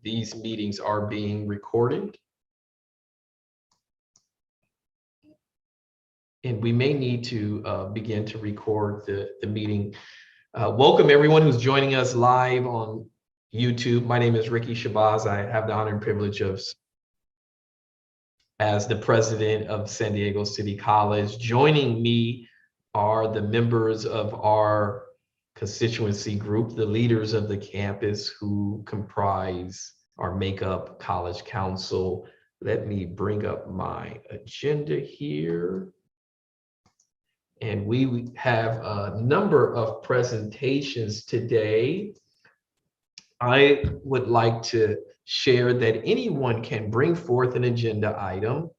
these meetings are being recorded. And we may need to begin to record the meeting. Welcome everyone who's joining us live on YouTube. My name is Ricky Shabazz. I have the honor and privilege of, as the president of San Diego City College. Joining me are the members of our constituency group, the leaders of the campus who comprise or make up College Council. Let me bring up my agenda here. And we have a number of presentations today. I would like to share that anyone can bring forth an agenda item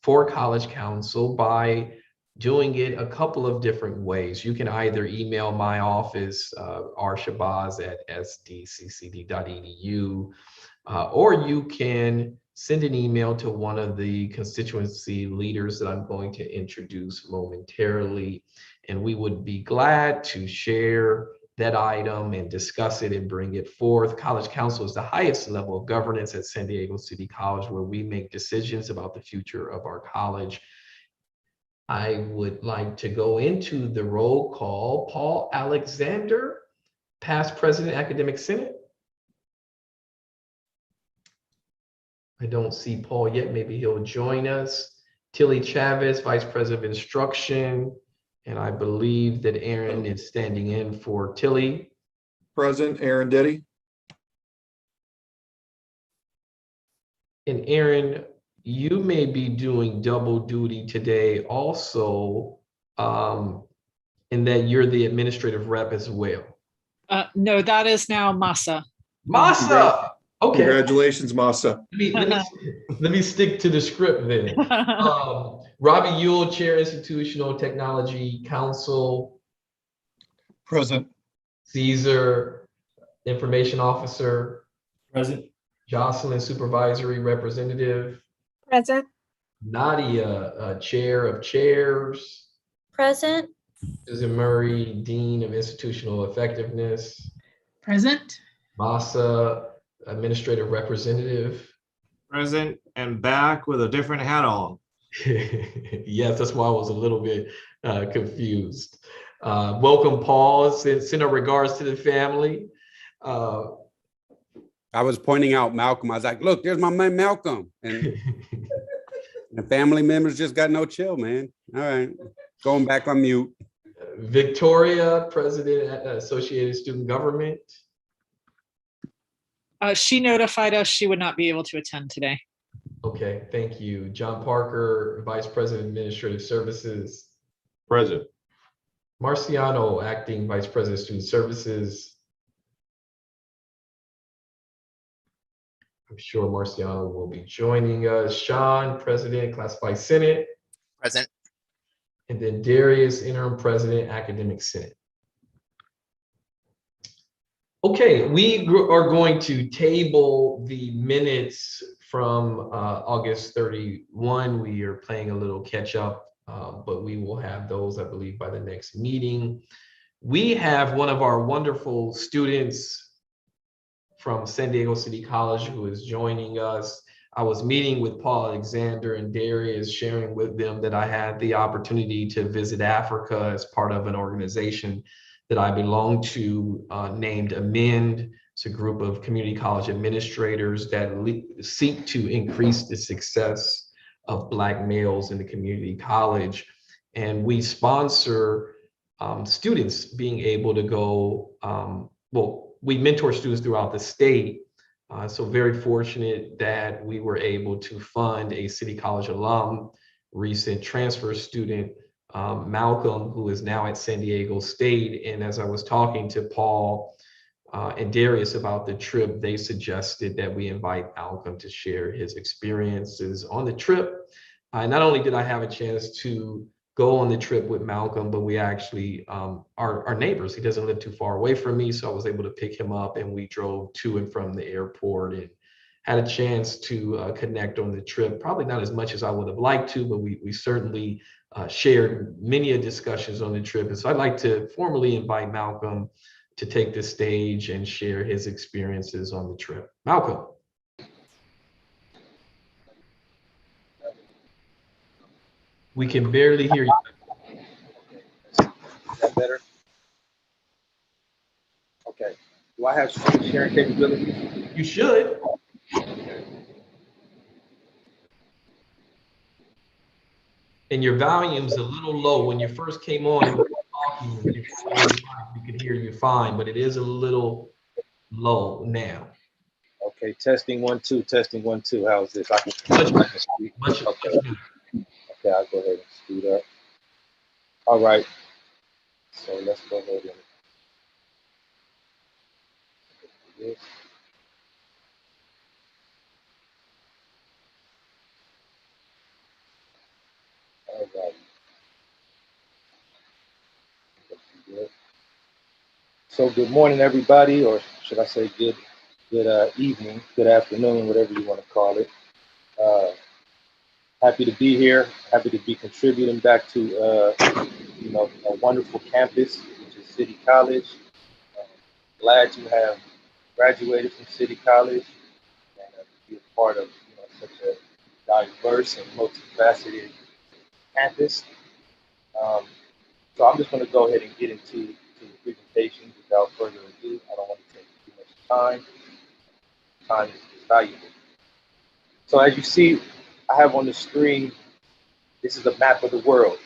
for College Council by doing it a couple of different ways. You can either email my office, rshabazz@sdccd.edu, or you can send an email to one of the constituency leaders that I'm going to introduce momentarily. And we would be glad to share that item and discuss it and bring it forth. College Council is the highest level of governance at San Diego City College, where we make decisions about the future of our college. I would like to go into the roll call. Paul Alexander, past president, Academic Senate. I don't see Paul yet. Maybe he'll join us. Tilly Chavez, vice president of instruction. And I believe that Aaron is standing in for Tilly. Present, Aaron Deddy. And Aaron, you may be doing double duty today also, in that you're the administrative rep as well. No, that is now Masa. Masa! Okay. Congratulations, Masa. Let me stick to the script then. Robbie Yule, Chair, Institutional Technology Council. Present. Caesar, Information Officer. Present. Jocelyn, Supervisory Representative. Present. Nadia, Chair of Chairs. Present. Susan Murray, Dean of Institutional Effectiveness. Present. Masa, Administrative Representative. Present and back with a different hat on. Yes, that's why I was a little bit confused. Welcome, Paul. Send our regards to the family. I was pointing out Malcolm. I was like, look, there's my man Malcolm. And the family members just got no chill, man. All right, going back on mute. Victoria, President at Associated Student Government. She notified us she would not be able to attend today. Okay, thank you. John Parker, Vice President, Administrative Services. Present. Marciano, Acting Vice President, Student Services. I'm sure Marciano will be joining us. Sean, President, Classified Senate. Present. And then Darius, Interim President, Academic Senate. Okay, we are going to table the minutes from August 31. We are playing a little catch up, but we will have those, I believe, by the next meeting. We have one of our wonderful students from San Diego City College who is joining us. I was meeting with Paul Alexander and Darius, sharing with them that I had the opportunity to visit Africa as part of an organization that I belong to, named Amend. It's a group of community college administrators that seek to increase the success of Black males in the community college. And we sponsor students being able to go, well, we mentor students throughout the state. So very fortunate that we were able to fund a City College alum, recent transfer student, Malcolm, who is now at San Diego State. And as I was talking to Paul and Darius about the trip, they suggested that we invite Malcolm to share his experiences on the trip. Not only did I have a chance to go on the trip with Malcolm, but we actually are neighbors. He doesn't live too far away from me, so I was able to pick him up and we drove to and from the airport and had a chance to connect on the trip. Probably not as much as I would have liked to, but we certainly shared many discussions on the trip. And so I'd like to formally invite Malcolm to take the stage and share his experiences on the trip. Malcolm. We can barely hear you. Is that better? Okay. Do I have screen sharing capabilities? You should. And your volume's a little low. When you first came on and we were talking, you could hear you fine, but it is a little low now. Okay, testing 1 2, testing 1 2. How's this? I can speak. Much Okay. good. Okay, I'll go ahead and speed up. All right. So let's go ahead and do this. All right. Good. So good morning, everybody, or should I say good evening, good afternoon, whatever you want to call it. Happy to be here. Happy to be contributing back to a wonderful campus, which is City College. Glad to have graduated from City College and to be a part of such a diverse and multifaceted campus. So I'm just going to go ahead and get into the presentation without further ado. I don't want to take too much time. Time is valuable. So as you see, I have on the screen, this is a map of the world,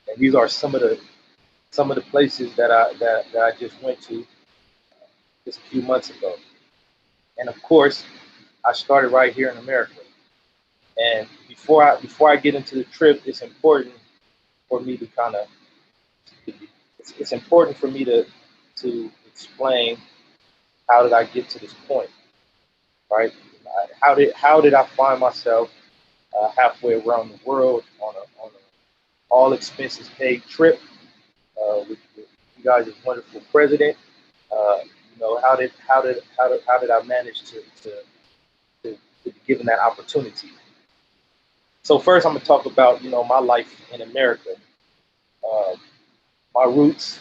and these are some of the places that I just went to just a few months ago. And of course, I started right here in America. And before I get into the trip, it's important for me to it's important for me to explain how did I get to this point, right? How did I find myself halfway around the world on a all expenses paid trip with you guys' wonderful president? How did I manage to be given that opportunity? So first, I'm gonna talk about my life in America, my roots,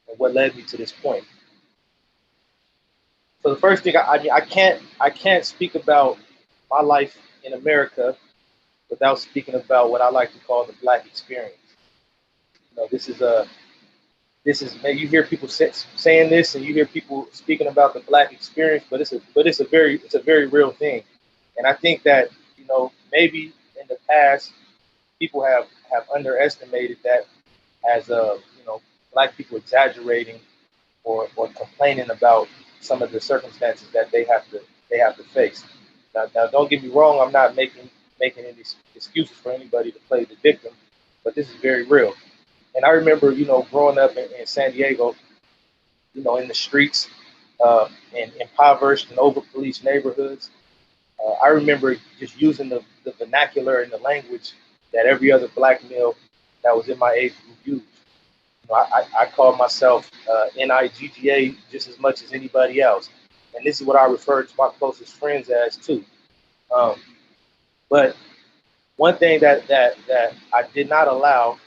and what led me to this point. So the first thing, I can't speak about my life in America without speaking about what I like to call the Black experience. This is you hear people saying this, and you hear people speaking about the Black experience, but it's a very real thing. And I think that maybe in the past people have underestimated that as Black people exaggerating or complaining about some of the circumstances that they have to face. Now don't get me wrong, I'm not making any excuses for anybody to play the victim, but this is very real. And I remember, growing up in San Diego, in the streets, in impoverished and over-policed neighborhoods. I remember just using the vernacular and the language that every other Black male that was in my age group used. I call myself NIGGA just as much as anybody else. And this is what I refer to my closest friends as too. But one thing that I did not allow,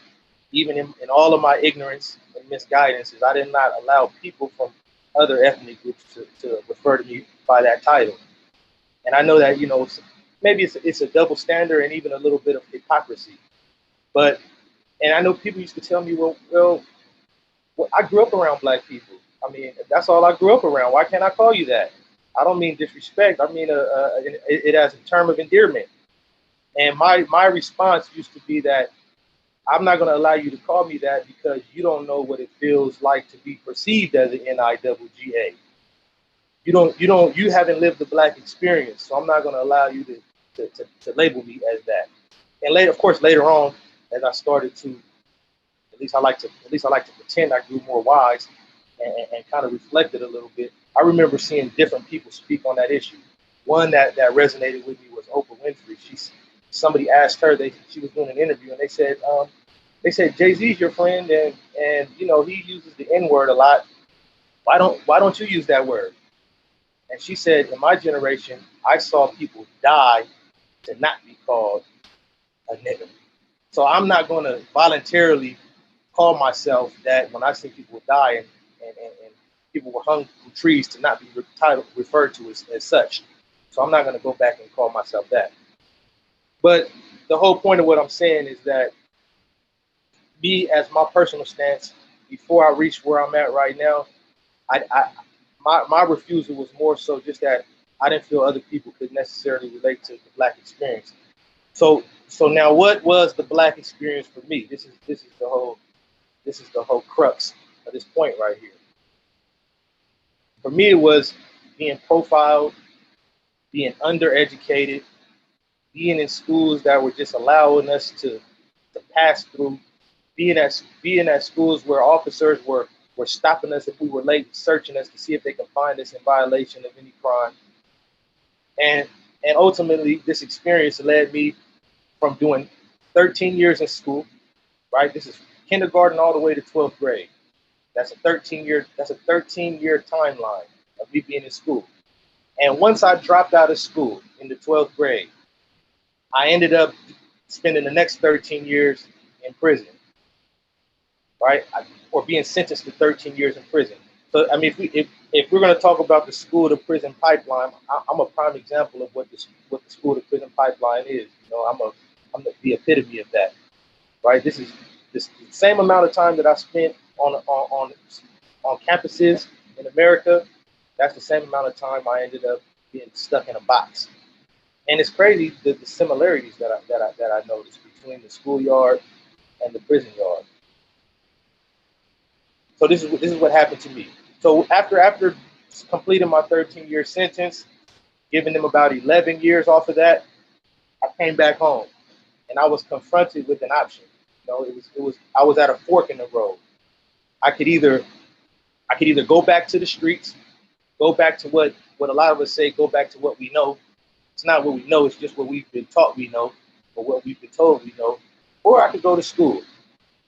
even in all of my ignorance and misguidance, is I did not allow people from other ethnic groups to refer to me by that title. And I know that, maybe it's a double standard and even a little bit of hypocrisy. And I know people used to tell me, well, I grew up around Black people. I mean, that's all I grew up around. Why can't I call you that? I don't mean disrespect. I mean it as a term of endearment. And my response used to be that I'm not going to allow you to call me that because you don't know what it feels like to be perceived as an NIGGA. You haven't lived the Black experience, so I'm not going to allow you to label me as that. And later on, as I started to, at least I like to pretend I grew more wise and kind of reflected a little bit. I remember seeing different people speak on that issue. One that resonated with me was Oprah Winfrey. Somebody asked her, she was doing an interview, and they said Jay-Z's your friend, and he uses the N-word a lot. Why don't you use that word? And she said, in my generation, I saw people die to not be called a nigger. So I'm not going to voluntarily call myself that when I see people die and people were hung from trees to not be referred to as such. So I'm not going to go back and call myself that. But the whole point of what I'm saying is that me, as my personal stance, before I reached where I'm at right now, my refusal was more so just that I didn't feel other people could necessarily relate to the Black experience. So now, what was the Black experience for me? This is the whole crux of this point right here. For me, it was being profiled, being undereducated, being in schools that were just allowing us to pass through, being at schools where officers were stopping us if we were late, searching us to see if they can find us in violation of any crime. And ultimately, this experience led me from doing 13 years in school, right? This is kindergarten all the way to 12th grade. That's a 13-year timeline of me being in school. And once I dropped out of school in the 12th grade, I ended up spending the next 13 years in prison, right? Or being sentenced to 13 years in prison. So, I mean, if we're going to talk about the school to prison pipeline, I'm a prime example of what the school to prison pipeline is. You know, I'm the epitome of that, right? This is the same amount of time that I spent on campuses in America. That's the same amount of time I ended up being stuck in a box. And it's crazy the similarities that I noticed between the schoolyard and the prison yard. So this is what happened to me. So after completing my 13-year sentence, giving them about 11 years off of that, I came back home, and I was confronted with an option. You know, I was at a fork in the road. I could either go back to the streets, go back to what a lot of us say, go back to what we know. It's not what we know, it's just what we've been taught we know, or what we've been told we know. Or I could go to school.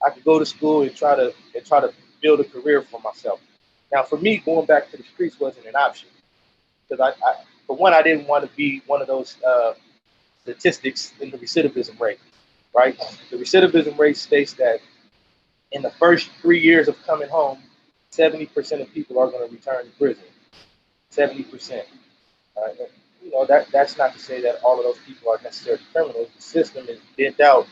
I could go to school and try to build a career for myself. Now, for me, going back to the streets wasn't an option, because for one, I didn't want to be one of those statistics in the recidivism rate, right? The recidivism rate states that in the first 3 years of coming home, 70% of people are going to return to prison. 70%. You know, that's not to say that all of those people are necessarily criminals. The system is bent out,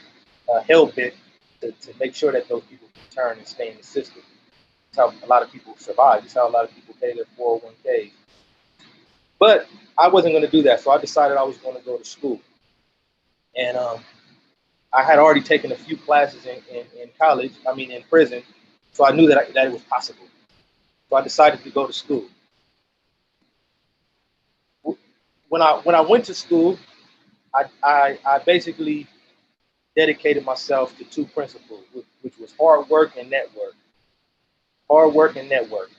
hell-bent to make sure that those people return and stay in the system. That's how a lot of people survive. That's how a lot of people pay their 401ks. But I wasn't going to do that, so I decided I was going to go to school. And I had already taken a few classes in prison, so I knew that it was possible. So I decided to go to school. When I went to school, I basically dedicated myself to two principles, which was hard work and network. Hard work and network.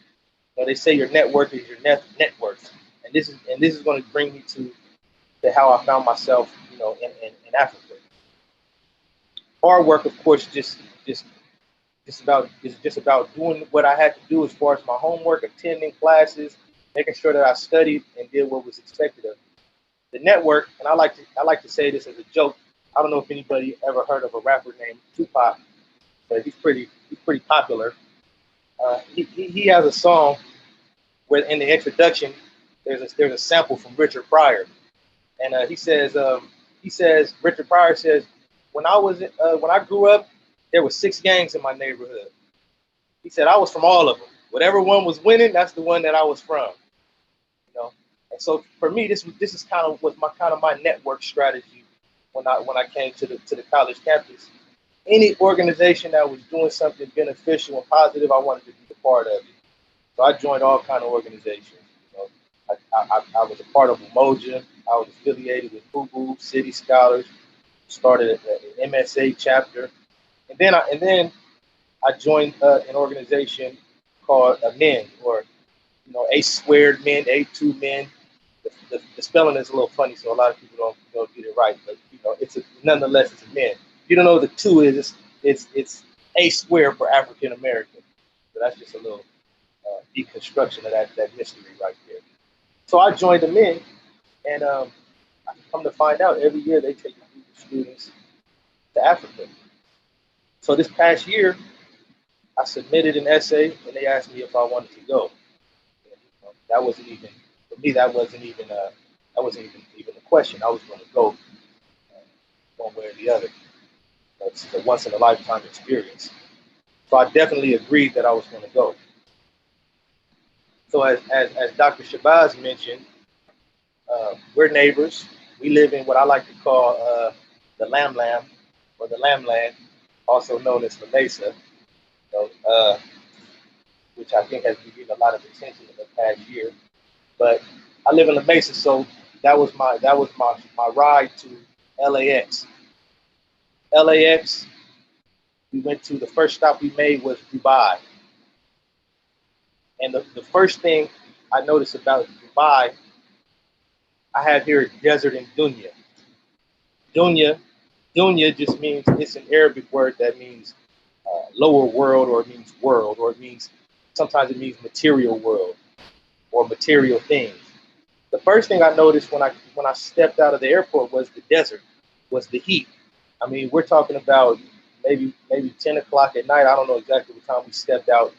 So they say your network is your net worth, and this is going to bring me to how I found myself, you know, in Africa. Hard work, of course, just about doing what I had to do as far as my homework, attending classes, making sure that I studied and did what was expected of me. The network, and I like to say this as a joke. I don't know if anybody ever heard of a rapper named Tupac, but he's pretty popular. He has a song where in the introduction there's a sample from Richard Pryor, and he says Richard Pryor says, when I grew up, there were 6 gangs in my neighborhood. He said I was from all of them. Whatever one was winning, that's the one that I was from. You know, and so for me, this is kind of my network strategy when I came to the college campus. Any organization that was doing something beneficial and positive, I wanted to be a part of it. So I joined all kind of organizations. You know, I was a part of Umoja. I was affiliated with Boo City Scholars. Started an MSA chapter, and then I joined an organization called Men, or you know, A² Men, A2 Men. The spelling is a little funny, so a lot of people don't get it right. But you know, nonetheless it's a Men. You don't know what the 2 is. It's A² for African American. So that's just a little deconstruction of that mystery right there. So I joined the Men, and I come to find out every year they take a group of students to Africa. So this past year, I submitted an essay, and they asked me if I wanted to go. That wasn't even for me. That wasn't even a question. I was going to go. one way or the other. It's a once in a lifetime experience. So I definitely agreed that I was going to go. So as Dr. Shabazz mentioned, we're neighbors. We live in what I like to call the Lamb Lamb, or the Lamb Land, also known as La Mesa, which I think has been getting a lot of attention in the past year. But I live in La Mesa, so that was my ride to LAX. LAX, we went to, the first stop we made was Dubai. And the first thing I noticed about Dubai, I have here desert and dunya. Dunya just means, it's an Arabic word that means lower world, or it means world, or it means, sometimes it means material world or material things. The first thing I noticed when I stepped out of the airport was the desert, was the heat. I mean, we're talking about maybe 10 o'clock at night. I don't know exactly what time we stepped out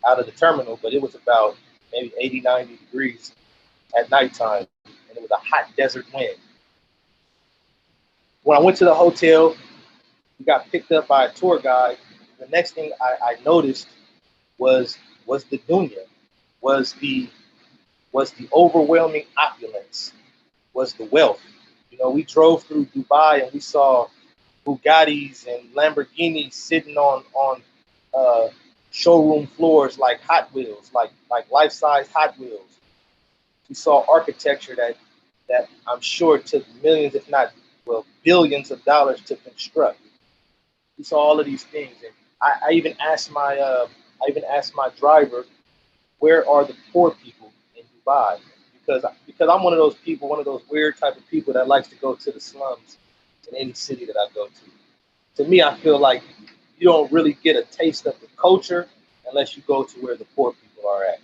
of the terminal, but it was about maybe 80, 90 degrees at nighttime, and it was a hot desert wind. When I went to the hotel, we got picked up by a tour guide. The next thing I noticed was the dunya, was the overwhelming opulence, was the wealth. You know, we drove through Dubai and we saw Bugattis and Lamborghinis sitting on showroom floors like Hot Wheels, like life-size Hot Wheels. We saw architecture that I'm sure took millions, if not, well, billions of dollars to construct. We saw all of these things, and I even asked my driver, where are the poor people in Dubai? Because I'm one of those people, one of those weird type of people that likes to go to the slums in any city that I go to. To me, I feel like you don't really get a taste of the culture unless you go to where the poor people are at.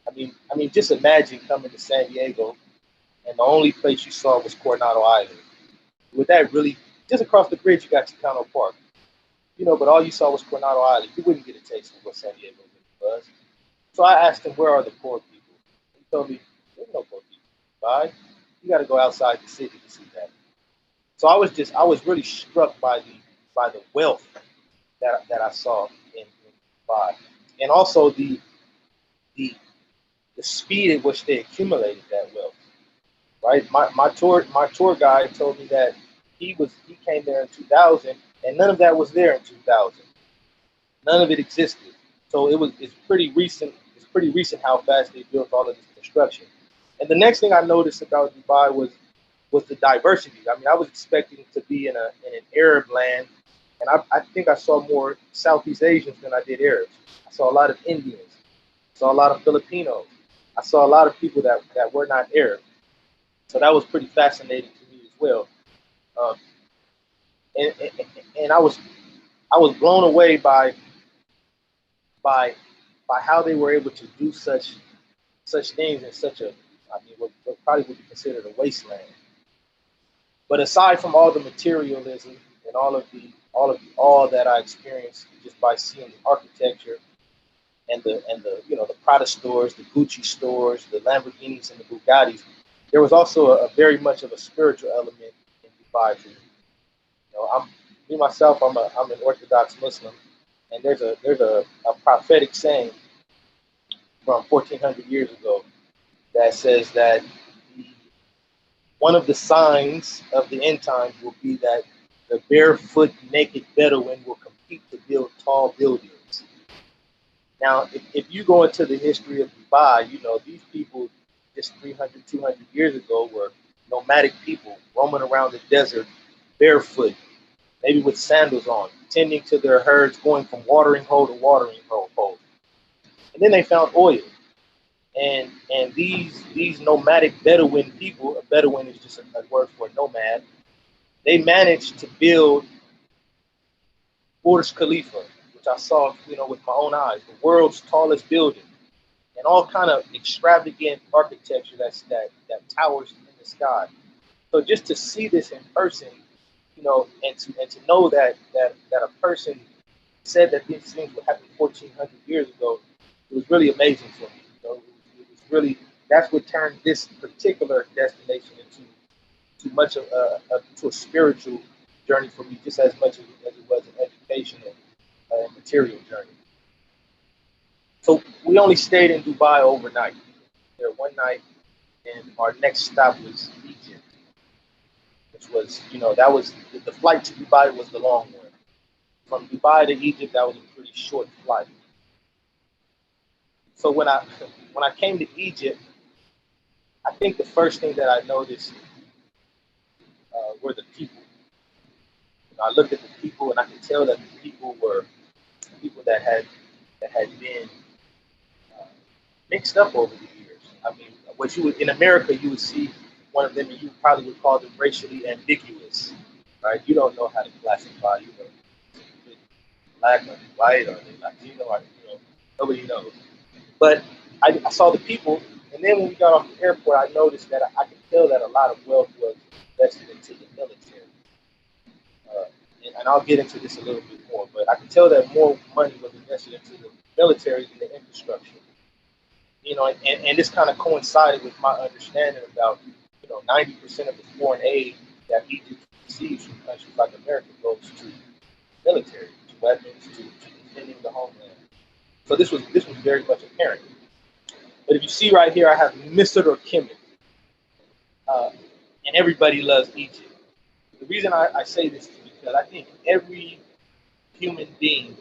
I mean, just imagine coming to San Diego and the only place you saw was Coronado Island. Would that really, just across the bridge, you got Chicano Park, you know, but all you saw was Coronado Island. You wouldn't get a taste of what San Diego really was. So I asked him, where are the poor people? He told me, there's no poor people, right? You got to go outside the city to see that. So I was really struck by the wealth that I saw in Dubai, and also the speed at which they accumulated that wealth. Right, my tour guide told me that he came there in 2000, and none of that was there in 2000. None of it existed. So it's pretty recent. It's pretty recent how fast they built all of this construction. And the next thing I noticed about Dubai was the diversity. I mean, I was expecting to be in an Arab land, and I think I saw more Southeast Asians than I did Arabs. I saw a lot of Indians. I saw a lot of Filipinos. I saw a lot of people that were not Arab. So that was pretty fascinating to me as well. And I was blown away by how they were able to do such things in such a, I mean, what probably would be considered a wasteland. But aside from all the materialism and all that I experienced just by seeing the architecture and the the Prada stores, the Gucci stores, the Lamborghinis and the Bugattis, there was also a very much of a spiritual element in Dubai for me. You know, myself, I'm an Orthodox Muslim, and there's a prophetic saying from 1400 years ago that says that one of the signs of the end times will be that the barefoot, naked Bedouin will compete to build tall buildings. Now, if you go into the history of Dubai, you know, these people just 300, 200 years ago were nomadic people roaming around the desert barefoot, maybe with sandals on, tending to their herds, going from watering hole to watering hole. And then they found oil. And these nomadic Bedouin people, a Bedouin is just a word for a nomad, they managed to build Burj Khalifa, which I saw, you know, with my own eyes, the world's tallest building, and all kind of extravagant architecture that towers in the sky. So just to see this in person, you know, and to know that a person said that these things would happen 1,400 years ago, it was really amazing for me. You know, it was really, that's what turned this particular destination into much of a spiritual journey for me just as much as it was an educational and material journey. So we only stayed in Dubai overnight. There one night, and our next stop was Egypt, which was, that was the flight to Dubai was the long one. From Dubai to Egypt, that was a pretty short flight. So when I came to Egypt, I think the first thing that I noticed were the people. I looked at the people, and I could tell that the people were people that had been mixed up over the years. I mean, what you would in America, you would see one of them, and you probably would call them racially ambiguous, right? You don't know how to classify. Black or white or Latino, or nobody knows. But I saw the people, and then when we got off the airport, I noticed that I could tell that a lot of wealth was invested into the military. And I'll get into this a little bit more, but I could tell that more money was invested into the military than the infrastructure. And this kind of coincided with my understanding about, 90% of the foreign aid that Egypt receives from countries like America goes to military, to weapons, to defending the homeland. So this was very much apparent. But if you see right here, I have Misr or Kemet, and everybody loves Egypt. The reason I say this is because I think every human being,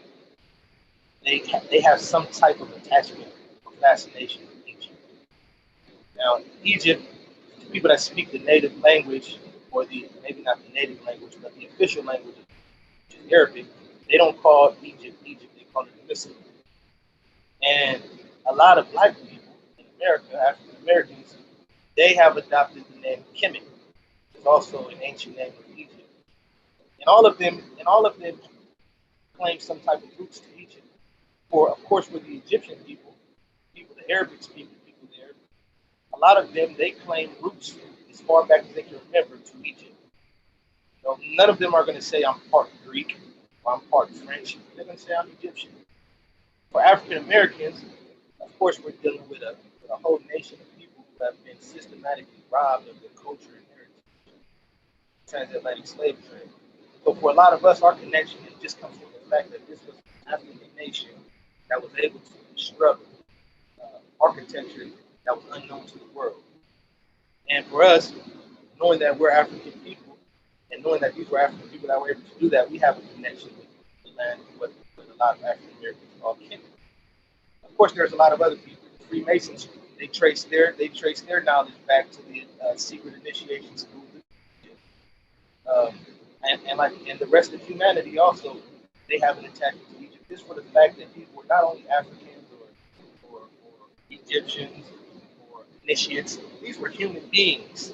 they have some type of attachment or fascination with Egypt. Now, Egypt, people that speak the native language, or maybe not the native language, but the official language, which is Arabic, they don't call Egypt Egypt, they call it Misr. And a lot of black people in America, African Americans, they have adopted the name Kemet. It's also an ancient name of Egypt. And all of them claim some type of roots to Egypt. Of course, with the Egyptian people, the Arabic speaking people there, a lot of them, they claim roots as far back as they can remember to Egypt. None of them are going to say I'm part Greek or I'm part French. They're going to say I'm Egyptian. For African Americans, of course, we're dealing with a whole nation of people who have been systematically robbed of their culture and heritage. Transatlantic slave trade. So for a lot of us, our connection just comes from the fact that this was an African nation that was able to construct architecture that was unknown to the world. And for us, knowing that we're African people, and knowing that these were African people that were able to do that, we have a connection with the land, with a lot of African Americans called kin. Of course, there's a lot of other people. The Freemasons, they trace their knowledge back to the secret initiation schools. And the rest of humanity also, they have an attachment to Egypt. Just for the fact that these were not only Africans or Egyptians or initiates, these were human beings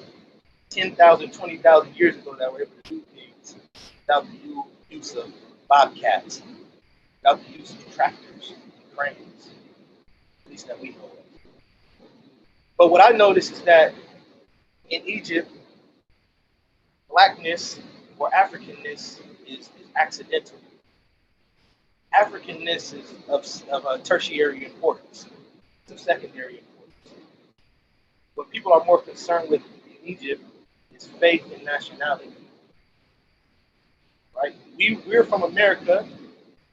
10,000, 20,000 years ago that were able to do things without the use of bobcats, without the use of tractors and cranes, at least that we know of. But what I noticed is that in Egypt, blackness or Africanness is accidental. Africanness is of a tertiary importance. It's of secondary importance. What people are more concerned with in Egypt is faith and nationality. Right? We're from America,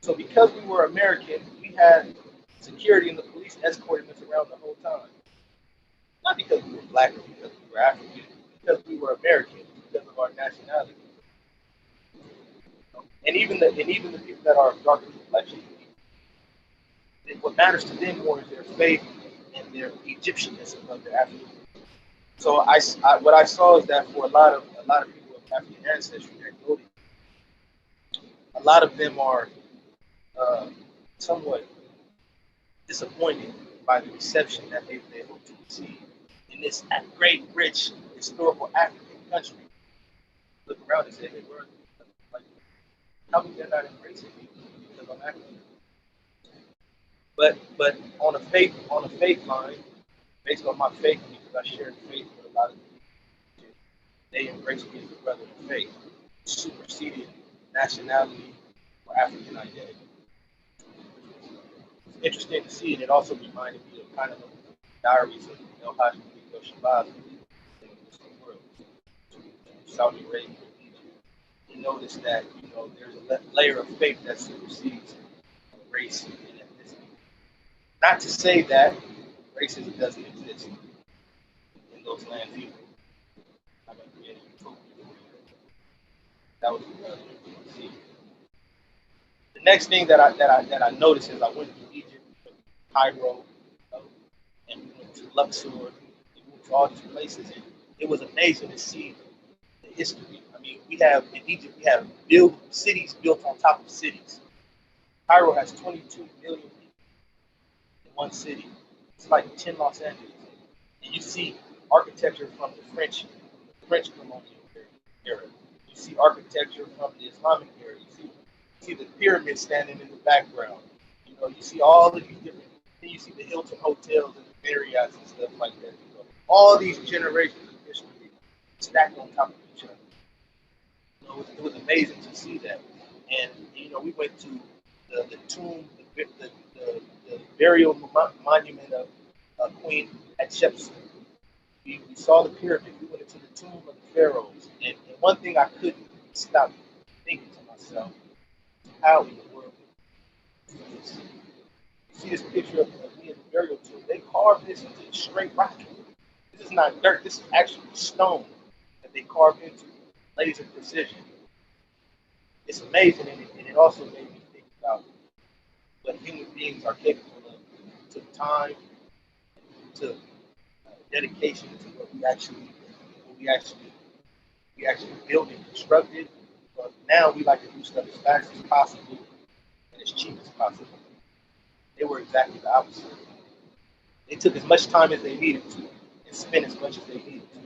so because we were American, we had security and the police escorting us around the whole time. Not because we were black or because we were African, because we were American, because of our nationality. And even the people that are of darker complexion, what matters to them more is their faith and their Egyptianism of their African. So what I saw is that for a lot of people of African ancestry that go to, a lot of them are somewhat disappointed by the reception that they hope to receive in this great, rich, historical African country. Look around and say, hey, we're like, how come they're not embracing me because I'm African? But on a faith line, based on my faith, because I share faith with a lot of people, they embrace me as a brother in faith, superseded nationality or African identity. It's interesting to see, and it also reminded me of kind of the diaries of El Hajj Shabazz in the Muslim world, Saudi Arabia, Egypt, you notice that, there's a layer of faith that supersedes race and ethnicity. Not to say that racism doesn't exist in those lands either. I mean, that was see. The next thing that I noticed is I went to Egypt, Cairo, and we went to Luxor, and we went to all these places, and it was amazing to see the history. I mean, we have in Egypt, we have cities built on top of cities. Cairo has 22 million people in one city. It's like 10 Los Angeles. And you see architecture from the French colonial era. You see architecture from the Islamic era. You see the pyramids standing in the background. You see all of these different. Then you see the Hilton hotels and the Marriotts and stuff like that. All these generations of history stacked on top of each other. It was amazing to see that. And we went to the tomb, the burial monument of Queen Hatshepsut. We saw the pyramid. We went into the tomb of the pharaohs. And one thing I couldn't stop thinking to myself, how in the world do this? You see this picture of me in the burial tomb. They carved this into straight rock. This is not dirt. This is actually stone that they carved into laser precision. It's amazing, and it also made me think about what human beings are capable of. It took time, it took dedication to what we actually built and constructed. But now we like to do stuff as fast as possible and as cheap as possible. They were exactly the opposite. They took as much time as they needed to and spent as much as they needed to.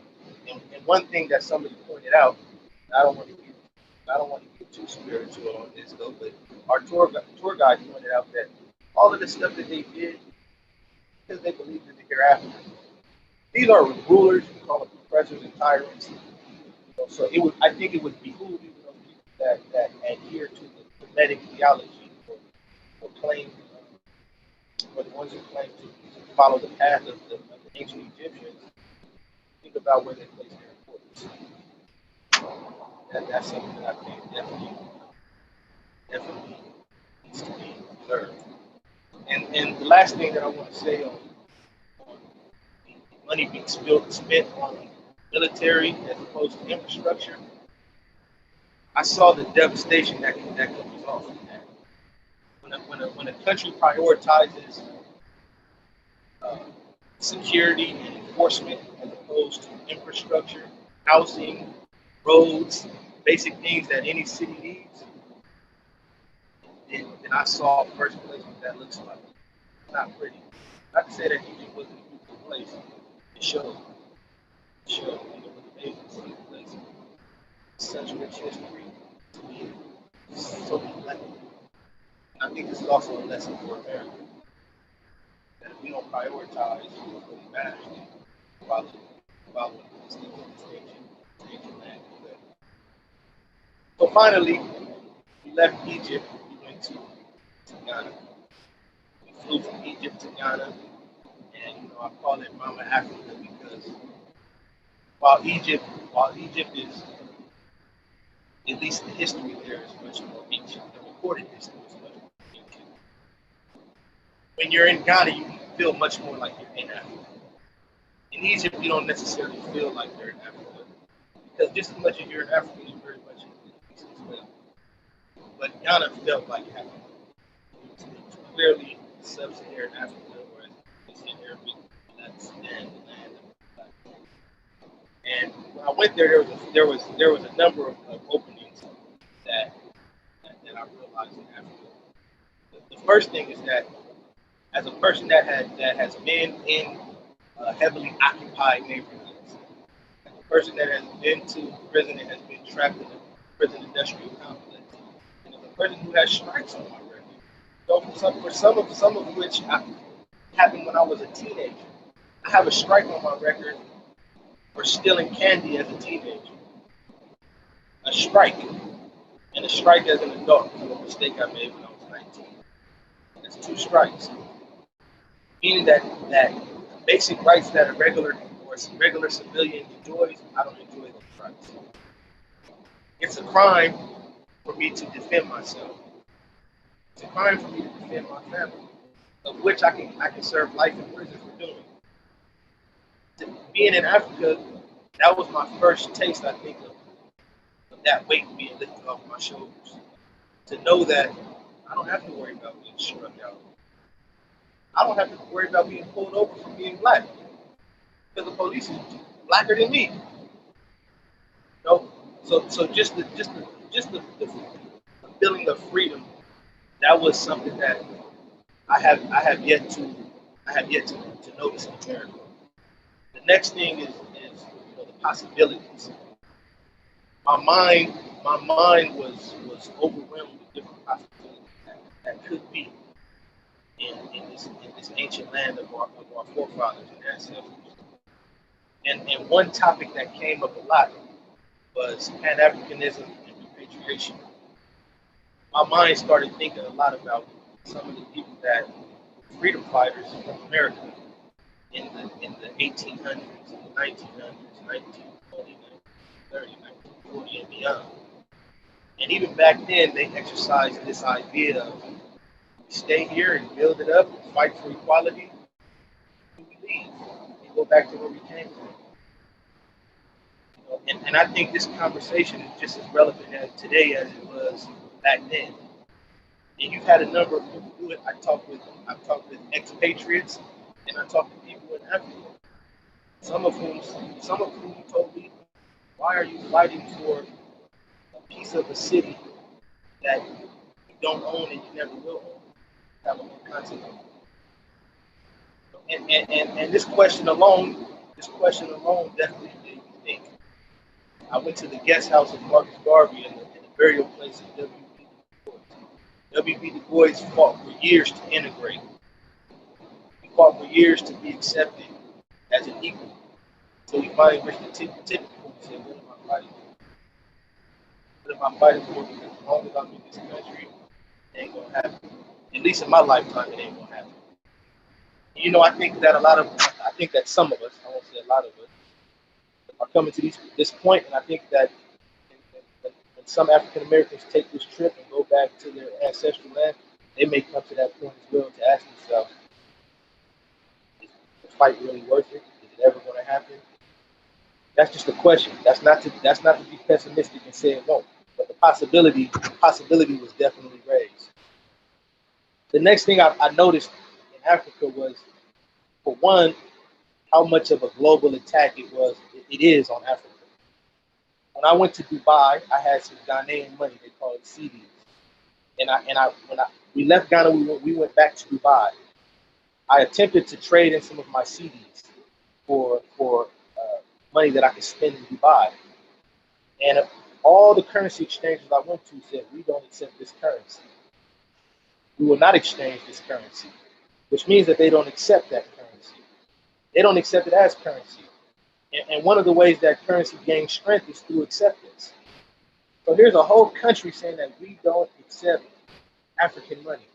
And one thing that somebody pointed out, I don't want to get too spiritual on this though, but our tour guide pointed out that all of the stuff that they did because they believed in the hereafter. These are rulers, we call them oppressors and tyrants. So I think it would behoove even those people that adhere to the Kemetic theology or claim, or the ones who claim to follow the path of the ancient Egyptians, think about where they place their importance. That's something that I think definitely needs to be observed. And the last thing that I want to say on the money being spent on military as opposed to infrastructure, I saw the devastation that can result from that. When a country prioritizes security and enforcement as opposed to infrastructure, housing, roads, basic things that any city needs, then I saw first place what that looks like. It's not pretty. Not to say that Egypt wasn't a beautiful place. It showed. And it was amazing to see the place. Such rich history to be so neglected. And I think this is also a lesson for America. That if we don't prioritize what matters, then follow this ancient land. So finally, we left Egypt, we went to Ghana. We flew from Egypt to Ghana, and I call it Mama Africa because while Egypt is, at least the history there is much more ancient, the recorded history is much more ancient. When you're in Ghana, you feel much more like you're in Africa. In Egypt, you don't necessarily feel like you're in Africa because just as much as you're in Africa, you're very much in the East as well. But Ghana felt like Africa. It was clearly sub-Saharan Africa, whereas it's in Arabic, that's Sudan, the land of Black people. And when I went there was a number of openings that I realized in Africa. The first thing is that as a person that has been in heavily occupied neighborhoods, as a person that has been to prison and has been trapped in a prison industrial complex, and as a person who has strikes on my record, so for some of which happened when I was a teenager. I have a strike on my record for stealing candy as a teenager. A strike. And a strike as an adult for a mistake I made when I was 19. That's 2 strikes. Meaning that basic rights that a regular civilian enjoys, I don't enjoy those rights. It's a crime for me to defend myself. It's a crime for me to defend my family, of which I can serve life in prison for doing. Being in Africa, that was my first taste, I think, of that weight being lifted off my shoulders. To know that I don't have to worry about being struck out. I don't have to worry about being pulled over for being black, because the police is blacker than me. So just the feeling of freedom, that was something that I have yet to notice in America. The next thing is the possibilities. My mind was overwhelmed with different possibilities that could be in this ancient land of our forefathers and ancestors. And one topic that came up a lot was Pan-Africanism and Repatriation. My mind started thinking a lot about some of the people that were freedom fighters from America in the 1800s, in the 1900s, 1920, 1930, 1940, and beyond. And even back then, they exercised this idea of stay here and build it up and fight for equality. We leave and go back to where we came from. And I think this conversation is just as relevant today as it was back then. And you've had a number of people do it. I've talked with expatriates, and I talked to people in Africa. Some of whom told me, "Why are you fighting for a piece of a city that you don't own and you never will own?" Have a consequence. And this question alone definitely made me think. I went to the guest house of Marcus Garvey and the burial place of W.B. Du Bois. W.B. Du Bois fought for years to integrate. He fought for years to be accepted as an equal. So he finally reached the tipping point and said, "What am I fighting for? What am I fighting for? Because as long as I'm in this country, it ain't gonna happen. At least in my lifetime, it ain't gonna happen." And, I think that some of us, I won't say a lot of us, are coming to this point, and I think that when some African Americans take this trip and go back to their ancestral land, they may come to that point as well to ask themselves, is the fight really worth it? Is it ever going to happen? That's just a question. That's not to be pessimistic and say it won't, but the possibility was definitely raised. The next thing I noticed in Africa was, for one, how much of a global attack it is on Africa. When I went to Dubai, I had some Ghanaian money. They call it CDs. And when we left Ghana, we went back to Dubai. I attempted to trade in some of my CDs for money that I could spend in Dubai. And all the currency exchanges I went to said, "We don't accept this currency. We will not exchange this currency," which means that they don't accept that currency. They don't accept it as currency. And one of the ways that currency gains strength is through acceptance. So here's a whole country saying that we don't accept African money.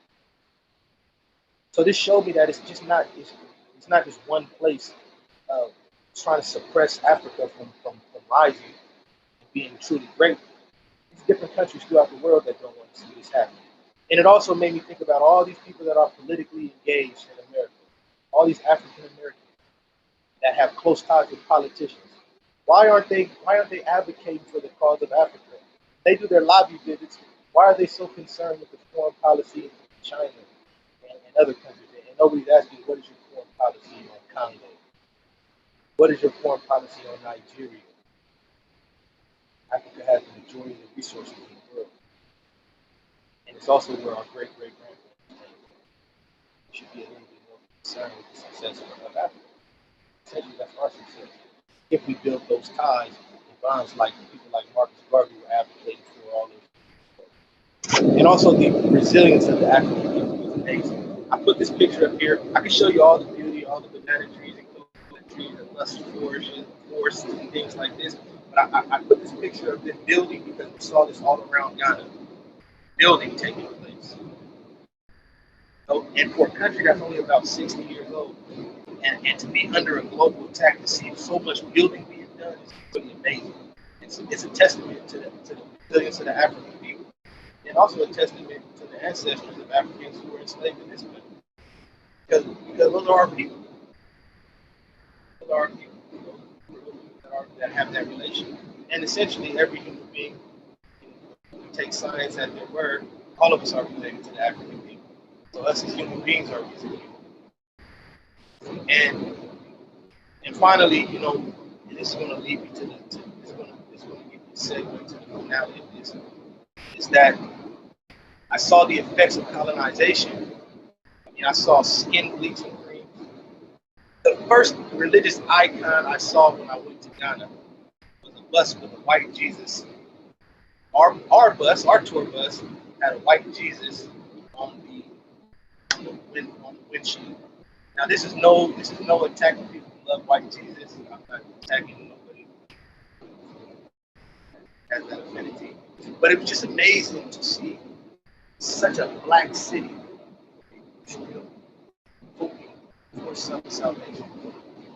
So this showed me that it's not just one place trying to suppress Africa from rising and being truly great. It's different countries throughout the world that don't want to see this happen. And it also made me think about all these people that are politically engaged in America, all these African Americans that have close ties with politicians. Why aren't they advocating for the cause of Africa? They do their lobby visits. Why are they so concerned with the foreign policy in China and other countries? And nobody's asking, what is your foreign policy on Congo? What is your foreign policy on Nigeria? Africa has the majority of the resources in the world. And it's also where our great-great-grandparents came from. We should be a little bit more concerned with the success of Africa. Essentially, that's our success. If we build those ties and bonds like people like Marcus Garvey were advocating for all of. And also the resilience of the African people is amazing. I put this picture up here. I can show you all the beauty, all the banana trees and coconut trees and lush forests and things like this. But I put this picture of this building because we saw this all around Ghana. Building taking place. So, and for a country that's only about 60 years old, and to be under a global attack, to see so much building being done is pretty amazing. it's a testament to the resilience of the African people, and also a testament to the ancestors of Africans who were enslaved in this country. Because those are our people. Those are our people, that have that relation. And essentially, every human being, we take science at their word, all of us are related to the African people. So us as human beings are resilient. And finally, and this is going to lead me to it's going to give me a segue to the finality of this, is that I saw the effects of colonization. I saw skin bleaching cream. The first religious icon I saw when I went to Ghana was a bus with a white Jesus. Our bus, our tour bus, had a white Jesus on the windshield. Now this is no attack on people who love white Jesus. I'm not attacking nobody who has that affinity. But it was just amazing to see such a black city for some salvation,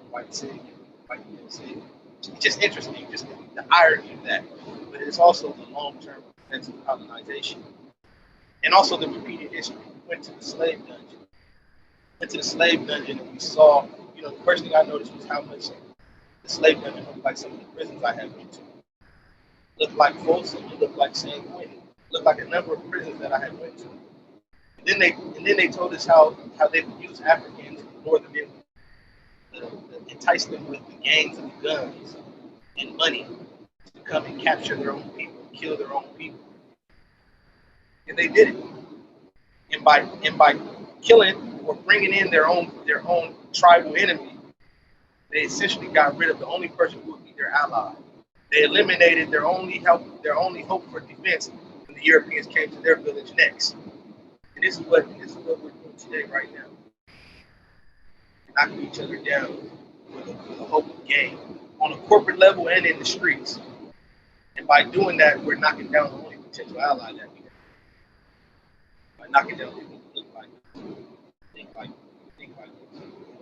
white city, white city. It's just interesting, just the irony of that. But it's also the long-term effects of colonization. And also the repeated history. We went to the slave dungeon. And we saw, the first thing I noticed was how much the slave dungeon looked like some of the prisons I had been to. Looked like Folsom, it looked like San Quentin, looked like a number of prisons that I had went to. And then they told us how they would use Africans, northern men, entice them with the gangs and the guns and money to come and capture their own people, kill their own people. And they did it. And by killing or bringing in their own tribal enemy, they essentially got rid of the only person who would be their ally. They eliminated their only hope for defense when the Europeans came to their village next. And this is what we're doing today, right now. Knocking each other down with a hope of gain on a corporate level and in the streets. And by doing that, we're knocking down the only potential ally that we have. By knocking down people who look like us, think like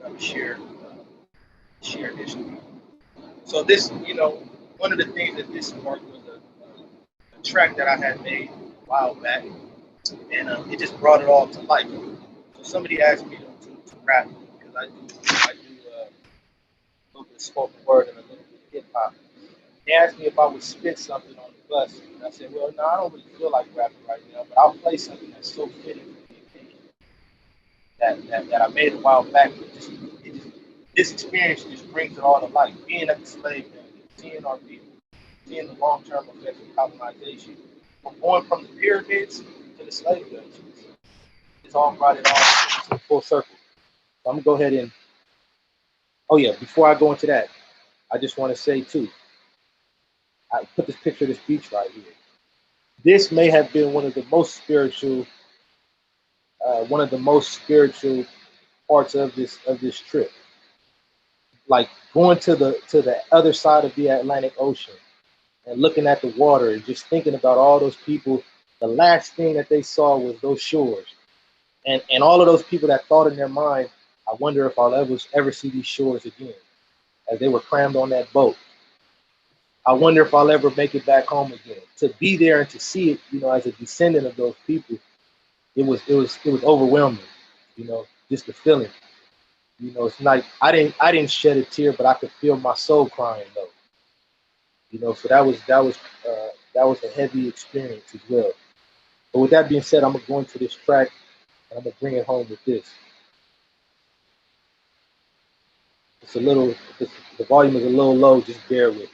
us, shared history. So this, one of the things that this sparked was a track that I had made a while back, and it just brought it all to life. So somebody asked me to rap, because I do a little bit of spoken word and a little bit of hip hop. They asked me if I would spit something on the bus, and I said, well, no, I don't really feel like rapping right now, but I'll play something that's so fitting for the occasion that I made a while back. This experience just brings it all to life. Being at the slave dungeon, seeing our people, seeing the long-term effects of colonization, from going from the pyramids to the slave dungeons. It's all brought it all to full circle. So I'm gonna go ahead and, oh yeah, before I go into that, I just want to say too, I put this picture of this beach right here. This may have been one of the most spiritual parts of this trip. Like going to the other side of the Atlantic Ocean and looking at the water and just thinking about all those people. The last thing that they saw was those shores, and all of those people that thought in their mind, I wonder if I'll ever see these shores again, as they were crammed on that boat. I wonder if I'll ever make it back home again. To be there and to see it, as a descendant of those people, it was overwhelming, just the feeling. It's like I didn't shed a tear, but I could feel my soul crying though. So that was a heavy experience as well. But with that being said, I'm gonna go into this track and I'm gonna bring it home with this. The volume is a little low, just bear with me.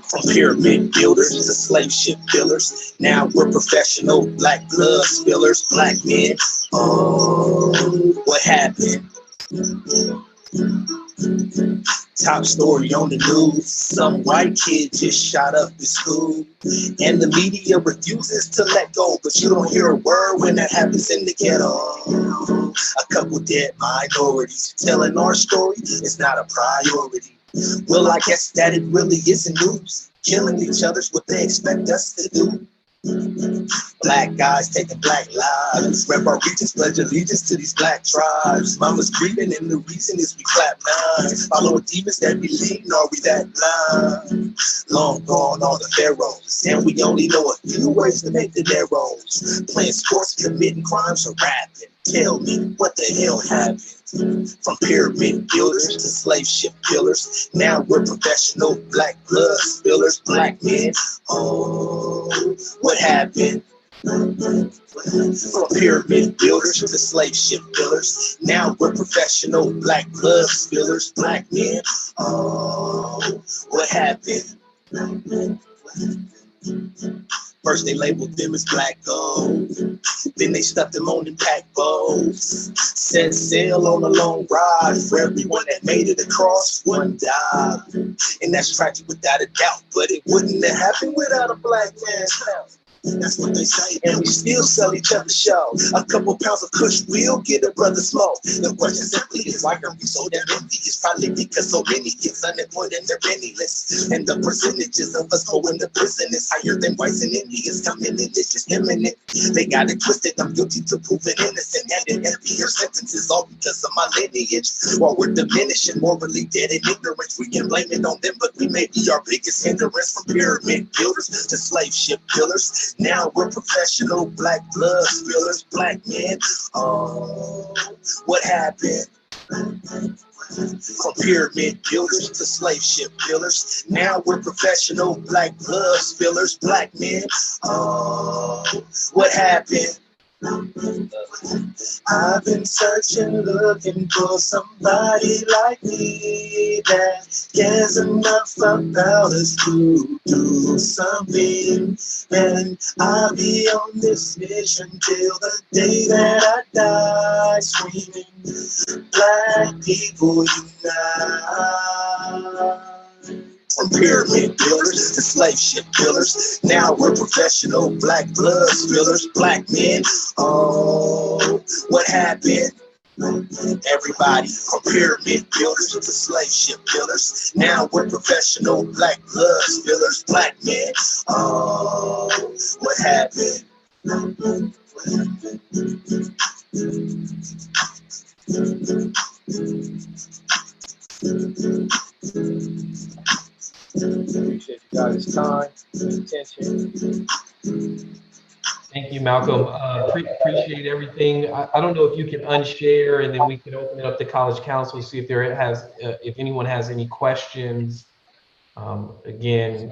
From pyramid builders to slave ship builders, now we're professional black blood spillers, black men. Oh, what happened? Top story on the news, some white kid just shot up the school. And the media refuses to let go, but you don't hear a word when that happens in the ghetto. A couple dead minorities telling our story is not a priority. Well, I guess that it really isn't news. Killing each other's what they expect us to do. Black guys taking black lives. Rep our regions, pledge allegiance to these black tribes. Mama's grieving and the reason is we clap nines. Following demons that we leading, are we that blind? Long gone all the pharaohs, and we only know a few ways to make the narrows. Playing sports, committing crimes, or rapping. Tell me, what the hell happened? From pyramid builders to slave ship killers, now we're professional black blood spillers, black men. Oh, what happened? From pyramid builders to slave ship killers, now we're professional black blood spillers, black men. Oh, what happened? First they labeled them as black gold, then they stuffed them on the pack bowls. Set sail on a long ride, for everyone that made it across, one died. And that's tragic without a doubt, but it wouldn't have happened without a black man's mouth. That's what they say, and we still sell each other show. A couple pounds of kush will get a brother smoke. The question simply is, why are we so damn envious? Probably because so many kids unemployed and they're penniless. And the percentages of us going to prison is higher than whites and Indians coming in. It's just imminent. They got it twisted. I'm guilty to proving innocent. And heavier sentences all because of my lineage. While we're diminishing, morally dead in ignorance, we can blame it on them, but we may be our biggest hindrance. From pyramid builders to slave ship killers, now we're professional black blood spillers, black men. Oh, what happened? From pyramid builders to slave ship killers, now we're professional black blood spillers, black men. Oh, what happened? I've been searching, looking for somebody like me that cares enough about us to do something. And I'll be on this mission till the day that I die, screaming, black people unite. From pyramid builders to slave ship killers, now we're professional black blood spillers, black men. Oh, what happened? Everybody, from pyramid builders to slave ship killers, now we're professional black blood spillers, black men. Oh, what happened? Appreciate you guys' time and attention. Thank you, Malcolm. Appreciate everything. I don't know if you can unshare, and then we can open it up to College Council, see if if anyone has any questions. Again,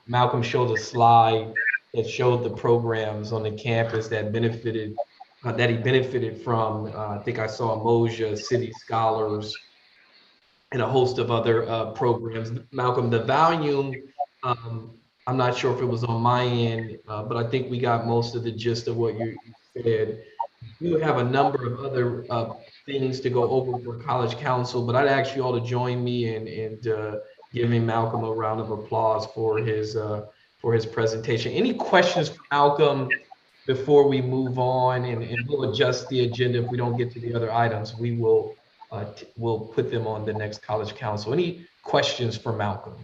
Malcolm showed a slide that showed the programs on the campus that he benefited from. I think I saw Moja, City Scholars, and a host of other programs. Malcolm, the volume, I'm not sure if it was on my end, but I think we got most of the gist of what you said. You have a number of other things to go over for College Council, but I'd ask you all to join me in giving Malcolm a round of applause for his presentation. Any questions for Malcolm before we move on? And we'll adjust the agenda if we don't get to the other items. We will we'll put them on the next College Council. Any questions for Malcolm?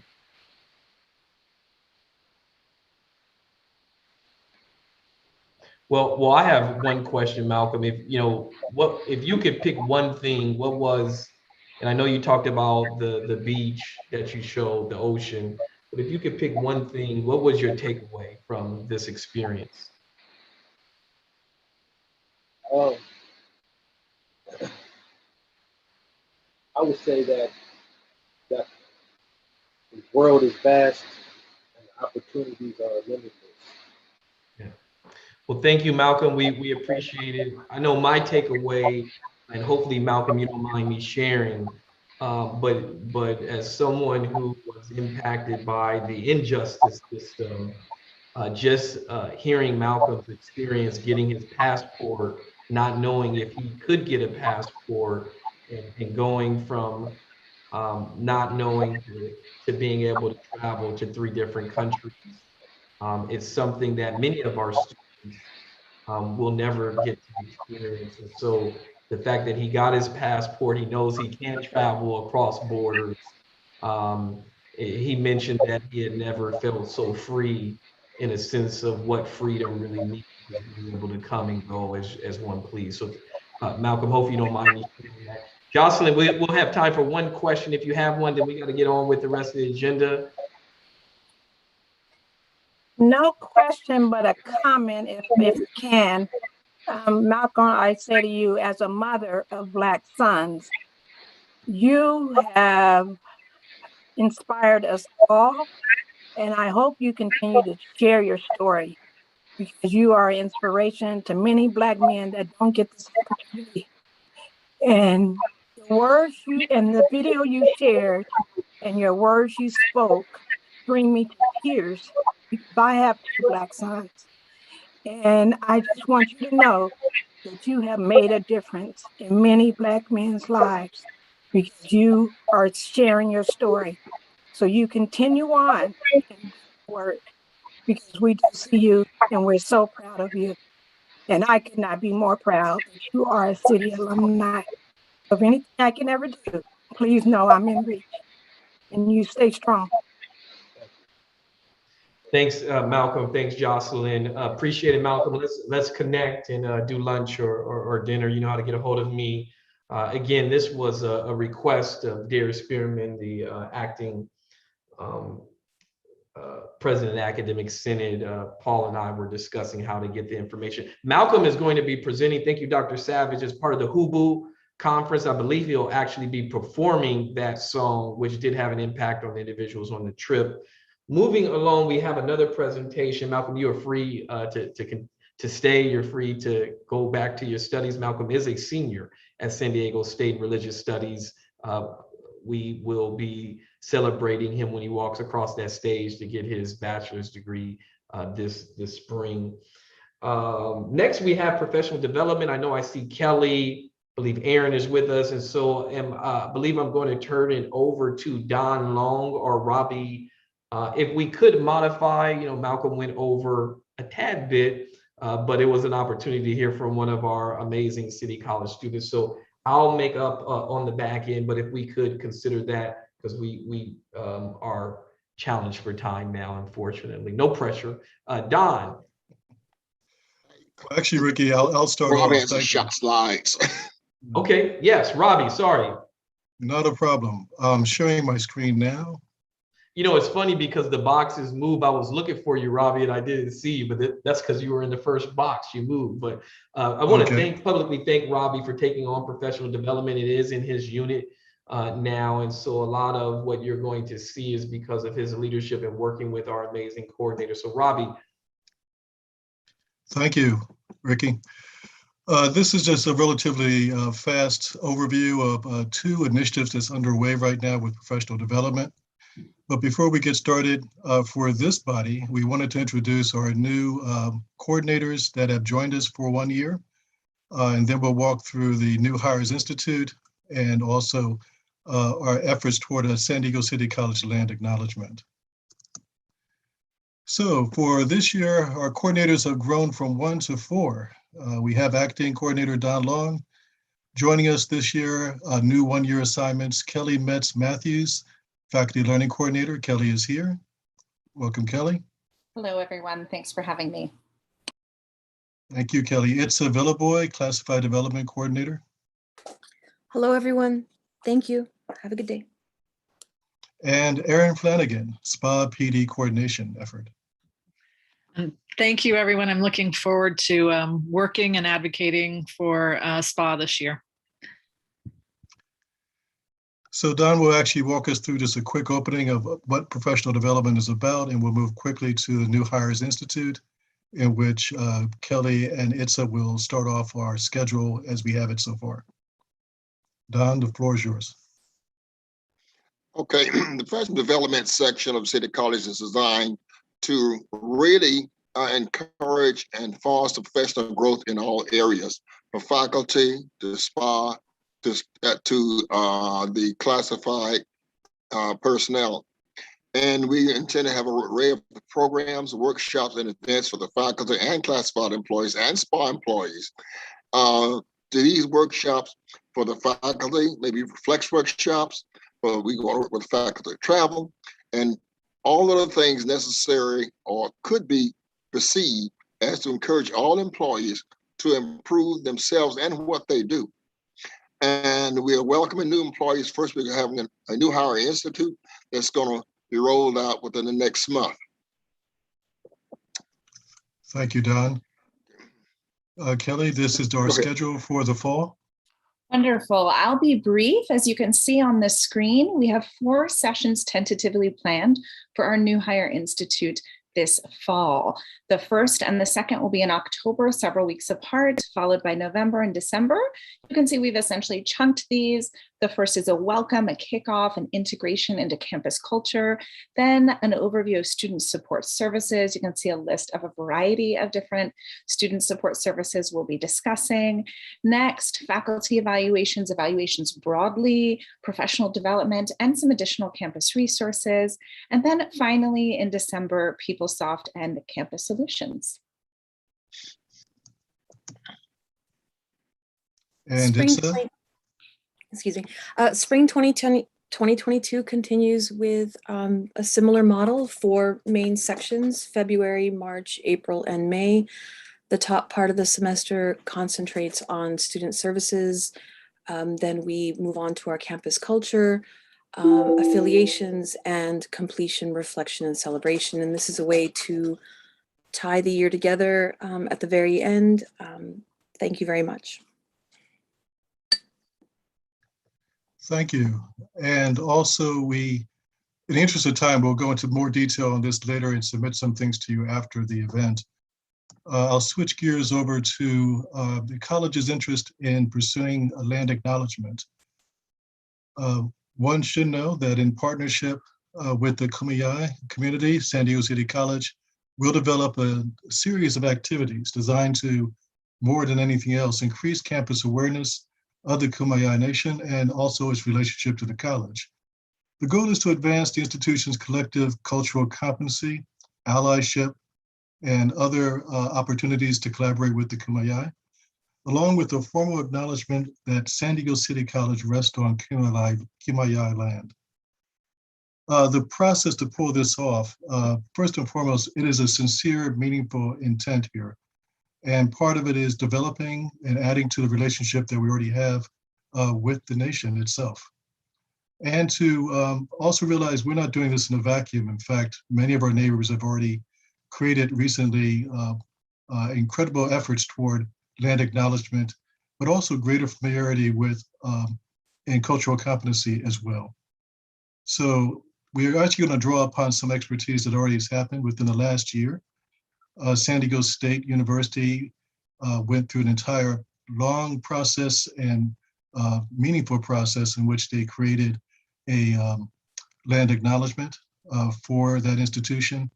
Well, I have one question, Malcolm. If you could pick one thing, what was, and I know you talked about the beach that you showed, the ocean, but if you could pick one thing, what was your takeaway from this experience? I would say that the world is vast and the opportunities are limitless. Yeah. Well, thank you, Malcolm. We appreciate it. I know my takeaway, and hopefully, Malcolm, you don't mind me sharing, but as someone who was impacted by the injustice system, just hearing Malcolm's experience getting his passport, not knowing if he could get a passport, and going from not knowing to being able to travel to 3 different countries. It's something that many of our students will never get to experience. And so the fact that he got his passport, he knows he can travel across borders. He mentioned that he had never felt so free in a sense of what freedom really means, being able to come and go as one please. So Malcolm, hope you don't mind me sharing that. Jocelyn, we'll have time for one question. If you have one, then we got to get on with the rest of the agenda. No question, but a comment, if you can. Malcolm, I say to you, as a mother of Black sons, you have inspired us all, and I hope you continue to share your story, because you are inspiration to many Black men that don't get this opportunity. And the words you and the video you shared and your words you spoke bring me to tears, because I have 2 Black sons. And I just want you to know that you have made a difference in many Black men's lives, because you are sharing your story. So you continue on and work, because we do see you and we're so proud of you. And I could not be more proud that you are a city alumni. If anything I can ever do, please know I'm in reach, and you stay strong. Thanks, Malcolm. Thanks, Jocelyn. Appreciate it, Malcolm. Let's connect and do lunch or dinner. You know how to get a hold of me. Again, this was a request of Darius Spearman, the acting president of the Academic Senate. Paul and I were discussing how to get the information. Malcolm is going to be presenting, thank you, Dr. Savage, as part of the HUBU conference. I believe he'll actually be performing that song, which did have an impact on the individuals on the trip. Moving along, we have another presentation. Malcolm, you are free to stay. You're free to go back to your studies. Malcolm is a senior at San Diego State Religious Studies. We will be celebrating him when he walks across that stage to get his bachelor's degree this spring. Next, we have professional development. I know I see Kelly, I believe Aaron is with us, and so I believe I'm going to turn it over to Don Long or Robbie. If we could modify, Malcolm went over a tad bit, but it was an opportunity to hear from one of our amazing City College students. So I'll make up on the back end, but if we could consider that, because we are challenged for time now, unfortunately. No pressure. Don. Actually, Ricky, I'll start Robbie off. has the shot slides. Okay, yes, Robbie, sorry. Not a problem. I'm sharing my screen now. It's funny because the boxes move. I was looking for you, Robbie, and I didn't see you, but that's because you were in the first box. You moved. But I want to publicly thank Robbie for taking on professional development. It is in his unit now, and so a lot of what you're going to see is because of his leadership and working with our amazing coordinator. So, Robbie. Thank you, Ricky. This is just a relatively fast overview of 2 initiatives that's underway right now with professional development. But before we get started, for this body, we wanted to introduce our new coordinators that have joined us for 1 year. And then we'll walk through the New Hires Institute and also our efforts toward a San Diego City College land acknowledgement. So for this year, our coordinators have grown from 1 to 4. We have acting coordinator Don Long. Joining us this year, new 1-year assignments, Kelly Metz Matthews, faculty learning coordinator. Kelly is here. Welcome, Kelly. Hello, everyone. Thanks for having me. Thank you, Kelly. Itza Villaboy, classified development coordinator. Hello, everyone. Thank you. Have a good day. And Erin Flanagan, SPA PD coordination effort. Thank you, everyone. I'm looking forward to working and advocating for SPA this year. So Don will actually walk us through just a quick opening of what professional development is about, and we'll move quickly to the New Hires Institute, in which Kelly and Itza will start off our schedule as we have it so far. Don, the floor is yours. Okay, the professional development section of City College is designed to really encourage and foster professional growth in all areas, from faculty to SPA to the classified personnel. And we intend to have an array of programs, workshops, and events for the faculty and classified employees and SPA employees. These workshops for the faculty, maybe flex workshops, but we go with faculty travel, and all of the things necessary or could be perceived as to encourage all employees to improve themselves and what they do. And we are welcoming new employees. First, we're having a new hire institute that's going to be rolled out within the next month. Thank you, Don. Kelly, this is our schedule for the fall. Wonderful. I'll be brief. As you can see on the screen, we have 4 sessions tentatively planned for our New Hire Institute this fall. The first and the second will be in October, several weeks apart, followed by November and December. You can see we've essentially chunked these. The first is a welcome, a kickoff, an integration into campus culture, then an overview of student support services. You can see a list of a variety of different student support services we'll be discussing. Next, faculty evaluations, evaluations broadly, professional development, and some additional campus resources. And then finally, in December, PeopleSoft and Campus Solutions. And Spring 2022 continues with a similar model for main sections, February, March, April, and May. The top part of the semester concentrates on student services. Then we move on to our campus culture, affiliations, and completion, reflection, and celebration. And this is a way to tie the year together at the very end. Thank you very much. Thank you. And also in the interest of time, we'll go into more detail on this later and submit some things to you after the event. I'll switch gears over to the college's interest in pursuing a land acknowledgement. One should know that in partnership with the Kumeyaay community, San Diego City College will develop a series of activities designed to, more than anything else, increase campus awareness of the Kumeyaay Nation and also its relationship to the college. The goal is to advance the institution's collective cultural competency, allyship, and other opportunities to collaborate with the Kumeyaay, along with a formal acknowledgement that San Diego City College rests on Kumeyaay land. The process to pull this off, first and foremost, it is a sincere, meaningful intent here. And part of it is developing and adding to the relationship that we already have with the nation itself. And to also realize we're not doing this in a vacuum. In fact, many of our neighbors have already created recently incredible efforts toward land acknowledgement, but also greater familiarity with and cultural competency as well. So we are actually going to draw upon some expertise that already has happened within the last year. San Diego State University went through an entire long process and meaningful process in which they created a land acknowledgement for that institution.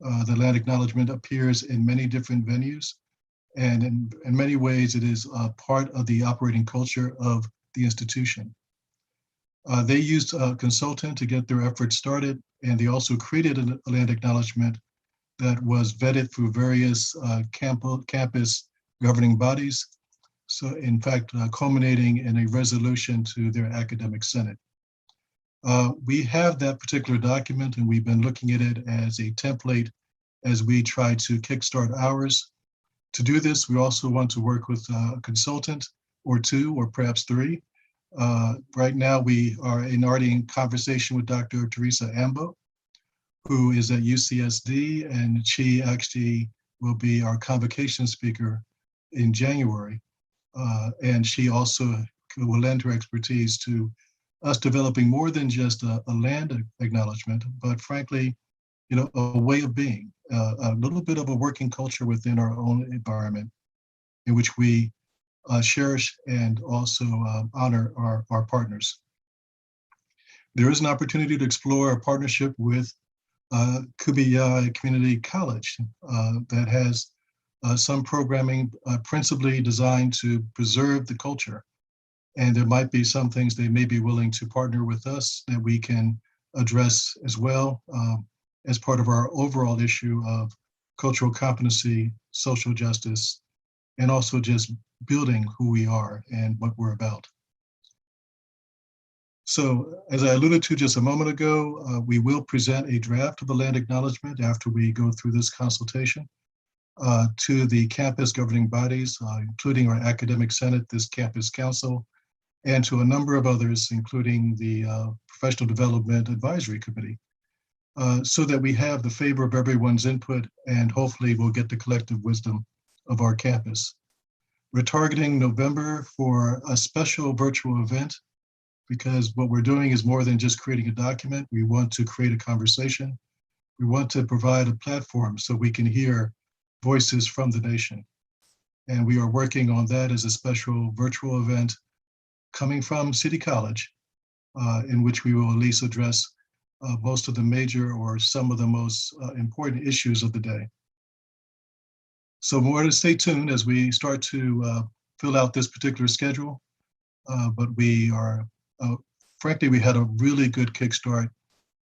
The land acknowledgement appears in many different venues, and in many ways it is part of the operating culture of the institution. They used a consultant to get their efforts started, and they also created a land acknowledgement that was vetted through various campus governing bodies. So in fact, culminating in a resolution to their academic senate. We have that particular document, and we've been looking at it as a template as we try to kickstart ours. To do this, we also want to work with a consultant or 2 or perhaps 3. Right now, we are already in conversation with Dr. Teresa Ambo, who is at UCSD, and she actually will be our convocation speaker in January. And she also will lend her expertise to us developing more than just a land acknowledgement, but frankly, a way of being, a little bit of a working culture within our own environment in which we cherish and also honor our partners. There is an opportunity to explore a partnership with Kumeyaay Community College that has some programming principally designed to preserve the culture And there might be some things they may be willing to partner with us that we can address as well as part of our overall issue of cultural competency, social justice, and also just building who we are and what we're about. So as I alluded to just a moment ago, we will present a draft of the land acknowledgement after we go through this consultation to the campus governing bodies, including our academic senate, this campus council, and to a number of others, including the Professional Development Advisory Committee, so that we have the favor of everyone's input, and hopefully we'll get the collective wisdom of our campus. We're targeting November for a special virtual event, because what we're doing is more than just creating a document. We want to create a conversation. We want to provide a platform so we can hear voices from the nation. And we are working on that as a special virtual event coming from City College, in which we will at least address most of the major or some of the most important issues of the day. So more to stay tuned as we start to fill out this particular schedule. But we are, frankly, we had a really good kickstart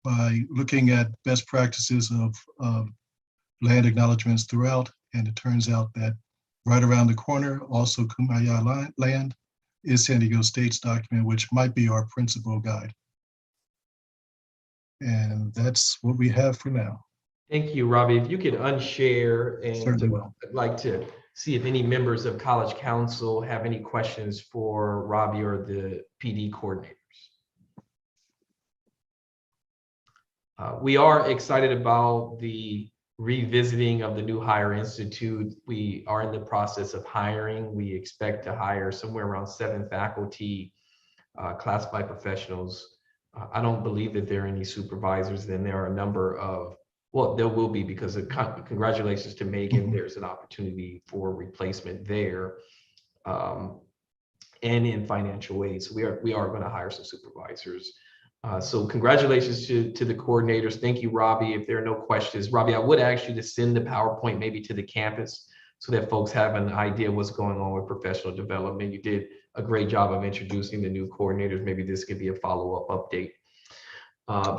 by looking at best practices of land acknowledgements throughout. And it turns out that right around the corner, also Kumbaya land, is San Diego State's document, which might be our principal guide. And that's what we have for now. Thank you, Robbie. If you could unshare, and Certainly will. I'd like to see if any members of College Council have any questions for Robbie or the PD coordinators. We are excited about the revisiting of the New Hire Institute. We are in the process of hiring. We expect to hire somewhere around 7 faculty, classified professionals. I don't believe that there are any supervisors. Then there are a number of, well, there will be, because of congratulations to Megan, there's an opportunity for replacement there, and in financial aid. So we are going to hire some supervisors. So congratulations to the coordinators. Thank you, Robbie. If there are no questions, Robbie, I would ask you to send the PowerPoint maybe to the campus so that folks have an idea what's going on with professional development. You did a great job of introducing the new coordinators. Maybe this could be a follow-up update.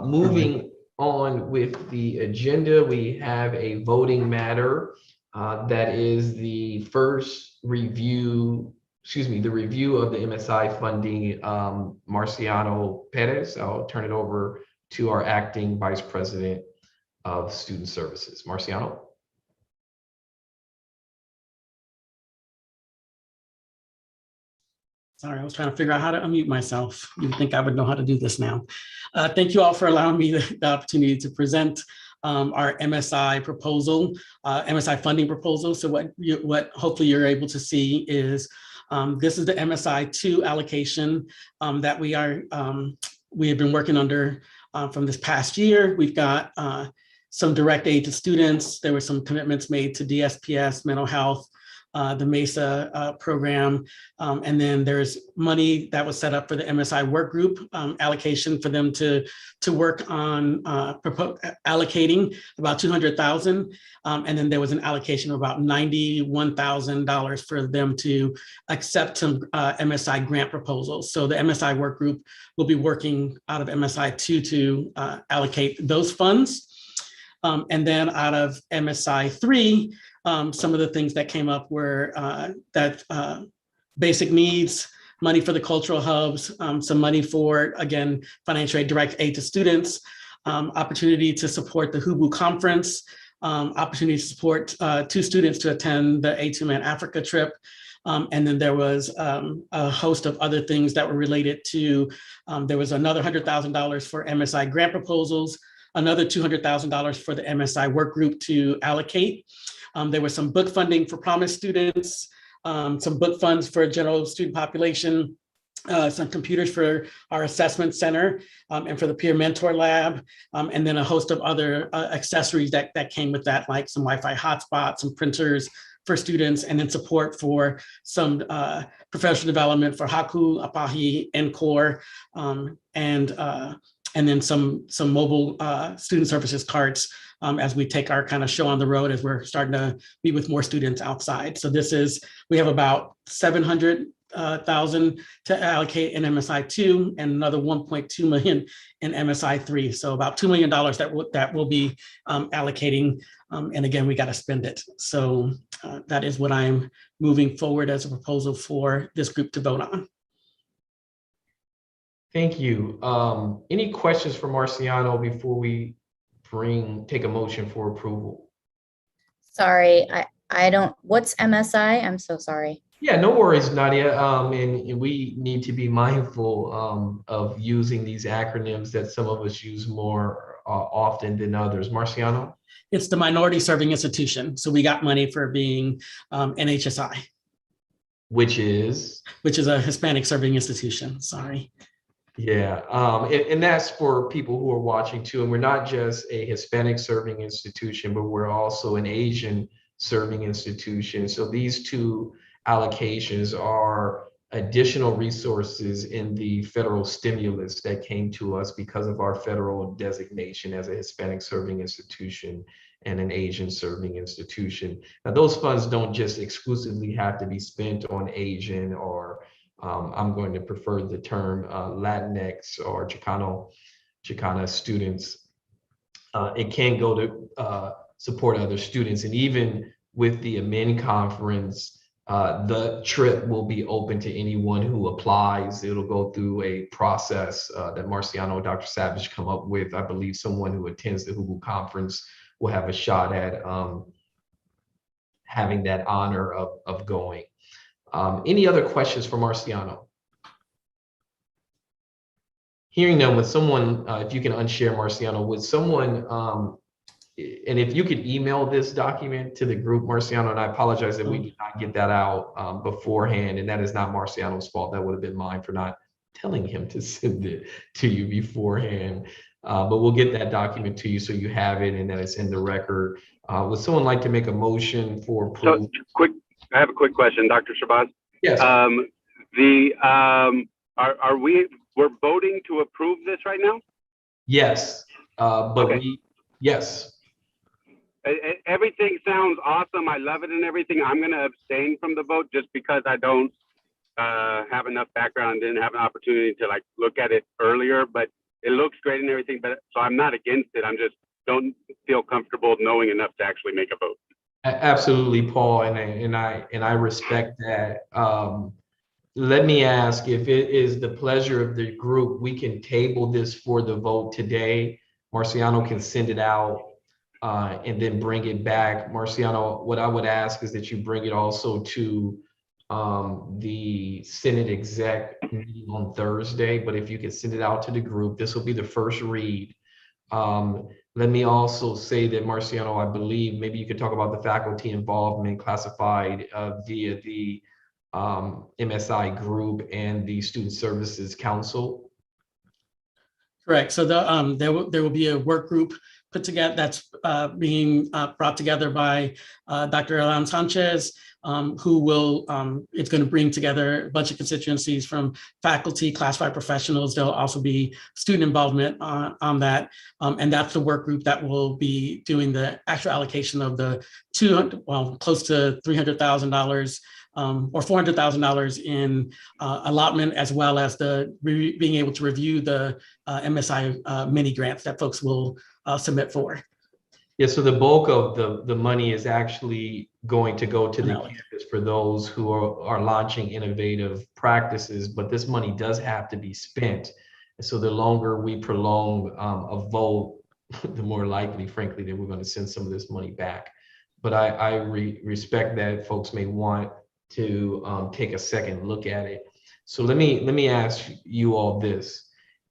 Moving on with the agenda, we have a voting matter that is the first review, the review of the MSI funding. Marciano Perez, I'll turn it over to our acting Vice President of Student Services. Marciano. Sorry, I was trying to figure out how to unmute myself. You'd think I would know how to do this now. Thank you all for allowing me the opportunity to present our MSI proposal, MSI funding proposal. So what hopefully you're able to see is this is the MSI 2 allocation that we have been working under from this past year. We've got some direct aid to students. There were some commitments made to DSPS, mental health, the MESA program, and then there's money that was set up for the MSI work group allocation for them to work on allocating about $200,000, and then there was an allocation of about $91,000 for them to accept some MSI grant proposals. So the MSI work group will be working out of MSI 2 to allocate those funds. And then out of MSI 3, some of the things that came up were basic needs, money for the cultural hubs, some money for, again, financial aid, direct aid to students, opportunity to support the HUBU conference, opportunity to support 2 students to attend the A2Man Africa trip. And then there was a host of other things that were related to, there was another $100,000 for MSI grant proposals, another $200,000 for the MSI work group to allocate. There was some book funding for promise students, some book funds for general student population, some computers for our assessment center, and for the peer mentor lab, and then a host of other accessories that came with that, like some Wi-Fi hotspots, some printers for students, and then support for some professional development for Haku, Apahi, NCORE, and then some mobile student services carts as we take our kind of show on the road as we're starting to meet with more students outside. So this is, we have about 700 thousand to allocate in MSI2 and another 1.2 million in MSI3. So about $2 million that will be allocating. And again, we got to spend it. So that is what I'm moving forward as a proposal for this group to vote on. Thank you. Any questions for Marciano before we take a motion for approval? Sorry, I don't, what's MSI? I'm so sorry. Yeah, no worries, Nadia. And we need to be mindful of using these acronyms that some of us use more often than others. Marciano? It's the Minority Serving Institution. So we got money for being NHSI. Which is a Hispanic Serving Institution, sorry. Yeah, and that's for people who are watching too. And we're not just a Hispanic serving institution, but we're also an Asian serving institution. So these two allocations are additional resources in the federal stimulus that came to us because of our federal designation as a Hispanic serving institution and an Asian serving institution. Now, those funds don't just exclusively have to be spent on Asian or I'm going to prefer the term Latinx or Chicana students. It can go to support other students. And even with the Amen conference, the trip will be open to anyone who applies. It'll go through a process that Marciano and Dr. Savage come up with. I believe someone who attends the Google conference will have a shot at having that honor of going. Any other questions for Marciano? Hearing none, would someone, if you can unshare Marciano, would someone, and if you could email this document to the group, Marciano, and I apologize that we did not get that out beforehand, and that is not Marciano's fault. That would have been mine for not telling him to send it to you beforehand. But we'll get that document to you so you have it and that it's in the record. Would someone like to make a motion for approval? So I have a quick question, Dr. Shabazz. Yes. We're voting to approve this right now? Yes, but okay. Yes. Everything sounds awesome. I love it and everything. I'm going to abstain from the vote just because I don't have enough background, didn't have an opportunity to like look at it earlier, but it looks great and everything. But so I'm not against it. I'm just don't feel comfortable knowing enough to actually make a vote. Absolutely, Paul, and I respect that. Let me ask, if it is the pleasure of the group, we can table this for the vote today. Marciano can send it out and then bring it back. Marciano, what I would ask is that you bring it also to the Senate exec meeting on Thursday, but if you could send it out to the group, this will be the first read. Let me also say that, Marciano, I believe maybe you could talk about the faculty involvement classified via the MSI group and the Student Services Council. Correct. So there will be a work group put together that's being brought together by Dr. Elan Sanchez, who will, it's going to bring together a bunch of constituencies from faculty, classified professionals. There'll also be student involvement on that. And that's the work group that will be doing the actual allocation of the close to $300,000 or $400,000 in allotment, as well as being able to review the MSI mini grants that folks will submit for. Yeah, so the bulk of the money is actually going to go to the campus for those who are launching innovative practices, but this money does have to be spent. And so the longer we prolong a vote, the more likely, frankly, that we're going to send some of this money back. But I respect that folks may want to take a second look at it. So let me ask you all this.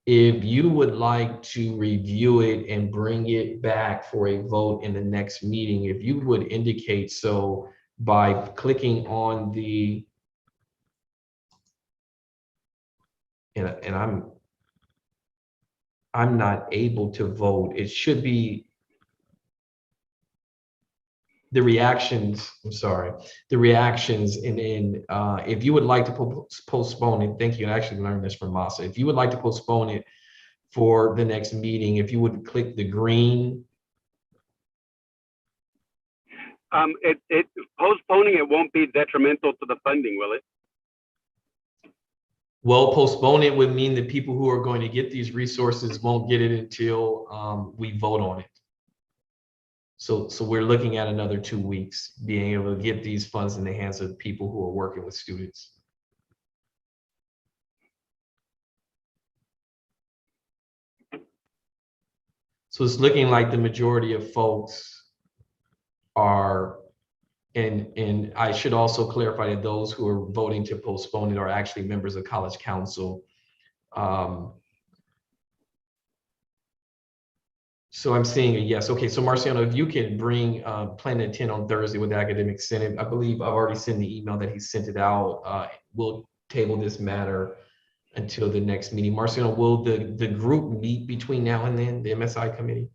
If you would like to review it and bring it back for a vote in the next meeting, if you would indicate so by clicking on the, and I'm not able to vote. It should be the reactions, I'm sorry, the reactions in if you would like to postpone it, thank you, I actually learned this from Masa. If you would like to postpone it for the next meeting, if you would click the green. Postponing it won't be detrimental to the funding, will it? Well, postpone it would mean that people who are going to get these resources won't get it until we vote on it. So we're looking at another 2 weeks being able to get these funds in the hands of people who are working with students. So it's looking like the majority of folks are, and I should also clarify that those who are voting to postpone it are actually members of College Council. So I'm seeing a yes. Okay, so Marciano, if you can bring plan to attend on Thursday with the Academic Senate, I believe I've already sent the email that he sent it out. We'll table this matter until the next meeting. Marciano, will the group meet between now and then, the MSI committee?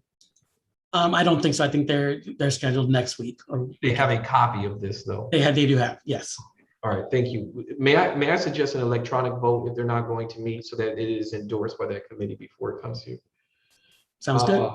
I don't think so. I think they're scheduled next week. Or they have a copy of this though. They do have, yes. All right, thank you. May I suggest an electronic vote if they're not going to meet so that it is endorsed by that committee before it comes here? Sounds good.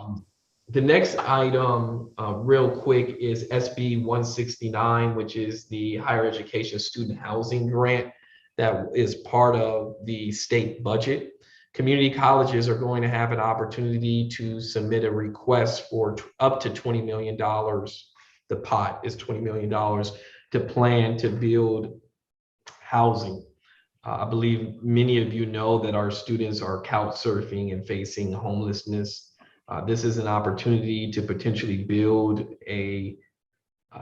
The next item, real quick, is SB 169, which is the higher education student housing grant that is part of the state budget. Community colleges are going to have an opportunity to submit a request for up to $20 million. The pot is $20 million to plan to build housing. I believe many of you know that our students are couch surfing and facing homelessness. This is an opportunity to potentially build a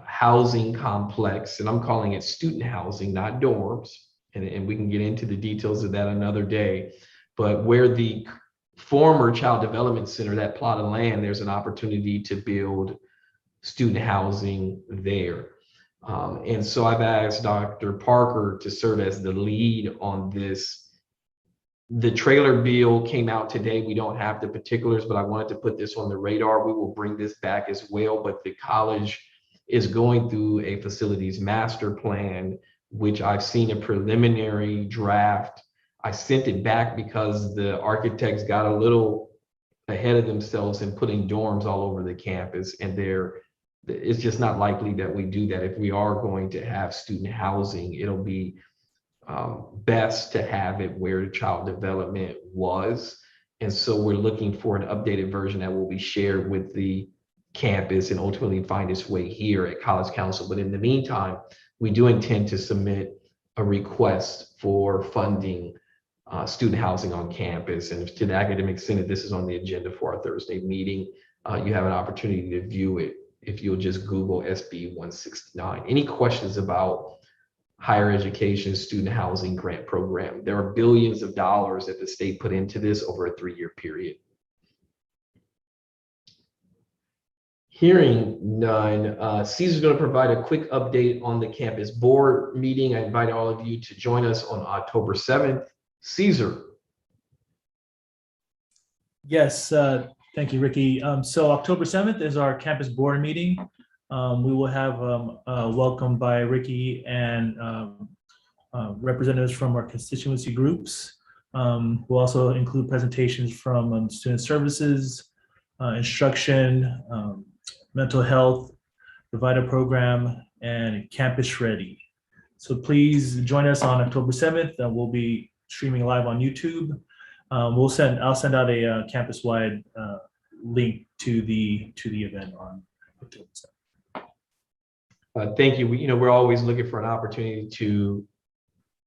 housing complex, and I'm calling it student housing, not dorms. And we can get into the details of that another day. But where the former Child Development Center, that plot of land, there's an opportunity to build student housing there. And so I've asked Dr. Parker to serve as the lead on this. The trailer bill came out today. We don't have the particulars, but I wanted to put this on the radar. We will bring this back as well, but the college is going through a facilities master plan, which I've seen a preliminary draft. I sent it back because the architects got a little ahead of themselves in putting dorms all over the campus, and it's just not likely that we do that. If we are going to have student housing, it'll be best to have it where the child development was. And so we're looking for an updated version that will be shared with the campus and ultimately find its way here at College Council. But in the meantime, we do intend to submit a request for funding student housing on campus. And to the Academic Senate, this is on the agenda for our Thursday meeting. You have an opportunity to view it if you'll just Google SB 169. Any questions about higher education student housing grant program? There are billions of dollars that the state put into this over a 3-year period. Hearing none, Caesar's going to provide a quick update on the campus board meeting. I invite all of you to join us on October 7th. Caesar. Yes, thank you, Ricky. So October 7th is our campus board meeting. We will have a welcome by Ricky and representatives from our constituency groups. We'll also include presentations from student services, instruction, mental health, the VITA program, and Campus Ready. So please join us on October 7th. We'll be streaming live on YouTube. I'll send out a campus-wide link to the event on October 7th. Thank you. We're always looking for an opportunity to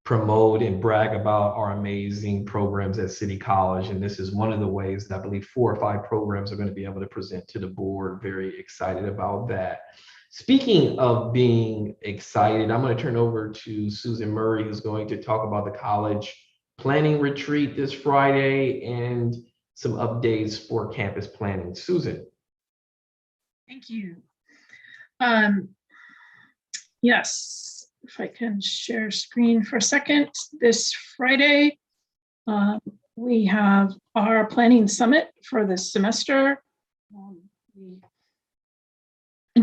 promote and brag about our amazing programs at City College. And this is one of the ways that I believe 4 or 5 programs are going to be able to present to the board. Very excited about that. Speaking of being excited, I'm going to turn over to Susan Murray, who's going to talk about the college planning retreat this Friday and some updates for campus planning. Susan. Thank you. Yes, if I can share screen for a second. This Friday, we have our planning summit for this semester. We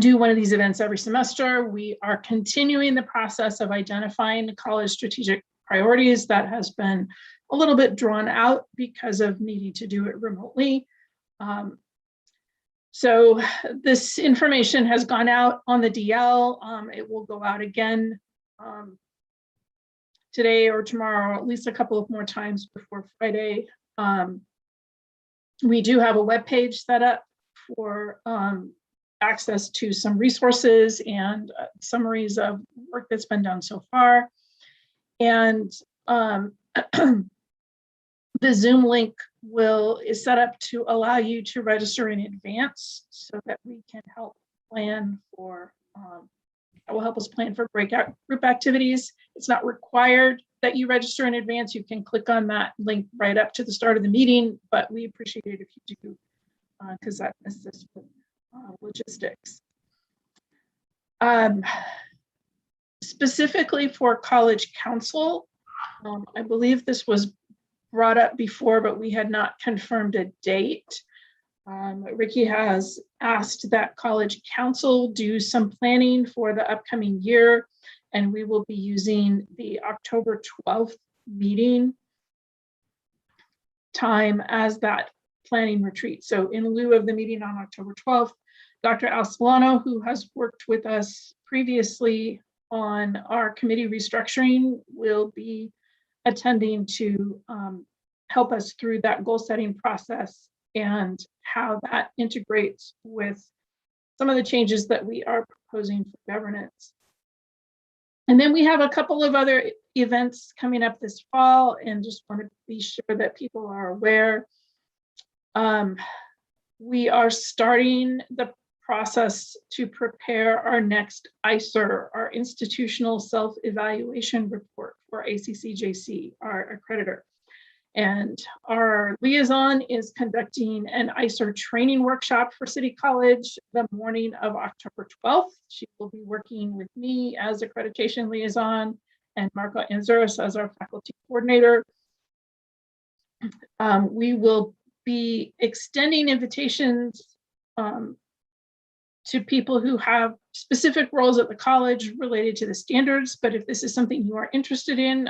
do one of these events every semester. We are continuing the process of identifying the college strategic priorities that has been a little bit drawn out because of needing to do it remotely. So this information has gone out on the DL. It will go out again today or tomorrow, at least a couple of more times before Friday. We do have a webpage set up for access to some resources and summaries of work that's been done so far. And the Zoom link is set up to allow you to register in advance so that we can help plan for, that will help us plan for breakout group activities. It's not required that you register in advance. You can click on that link right up to the start of the meeting, but we appreciate it if you do, because that assists with logistics. Specifically for College Council, I believe this was brought up before, but we had not confirmed a date. Ricky has asked that College Council do some planning for the upcoming year, and we will be using the October 12th meeting time as that planning retreat. So in lieu of the meeting on October 12th, Dr. Al Solano, who has worked with us previously on our committee restructuring, will be attending to help us through that goal setting process and how that integrates with some of the changes that we are proposing for governance. And then we have a couple of other events coming up this fall, and just want to be sure that people are aware. We are starting the process to prepare our next ICER, our Institutional Self-Evaluation Report for ACCJC, our accreditor. And our liaison is conducting an ICER training workshop for City College the morning of October 12th. She will be working with me as accreditation liaison and Marco Anzuris as our faculty coordinator. We will be extending invitations to people who have specific roles at the college related to the standards, but if this is something you are interested in,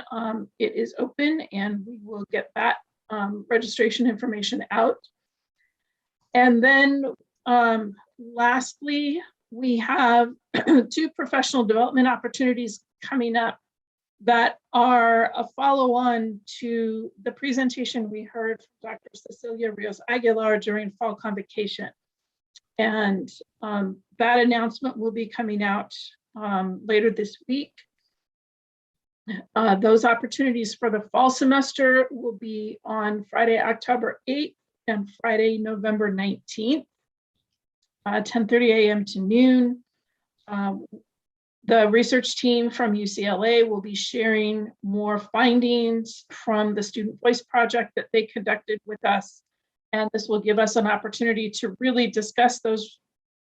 it is open and we will get that registration information out. And then lastly, we have 2 professional development opportunities coming up that are a follow-on to the presentation we heard from Dr. Cecilia Rios Aguilar during fall convocation. And that announcement will be coming out later this week. Those opportunities for the fall semester will be on Friday, October 8th and Friday, November 19th, 10:30 a.m. to noon. The research team from UCLA will be sharing more findings from the Student Voice Project that they conducted with us. And this will give us an opportunity to really discuss those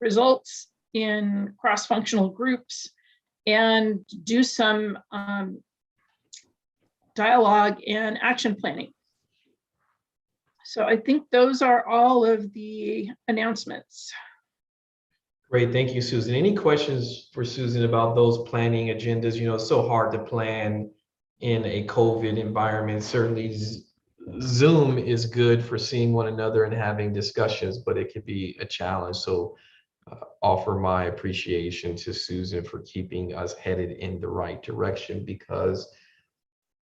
results in cross-functional groups and do some dialogue and action planning. So I think those are all of the announcements. Great, thank you, Susan. Any questions for Susan about those planning agendas? You know, it's so hard to plan in a COVID environment. Certainly Zoom is good for seeing one another and having discussions, but it could be a challenge. So offer my appreciation to Susan for keeping us headed in the right direction, because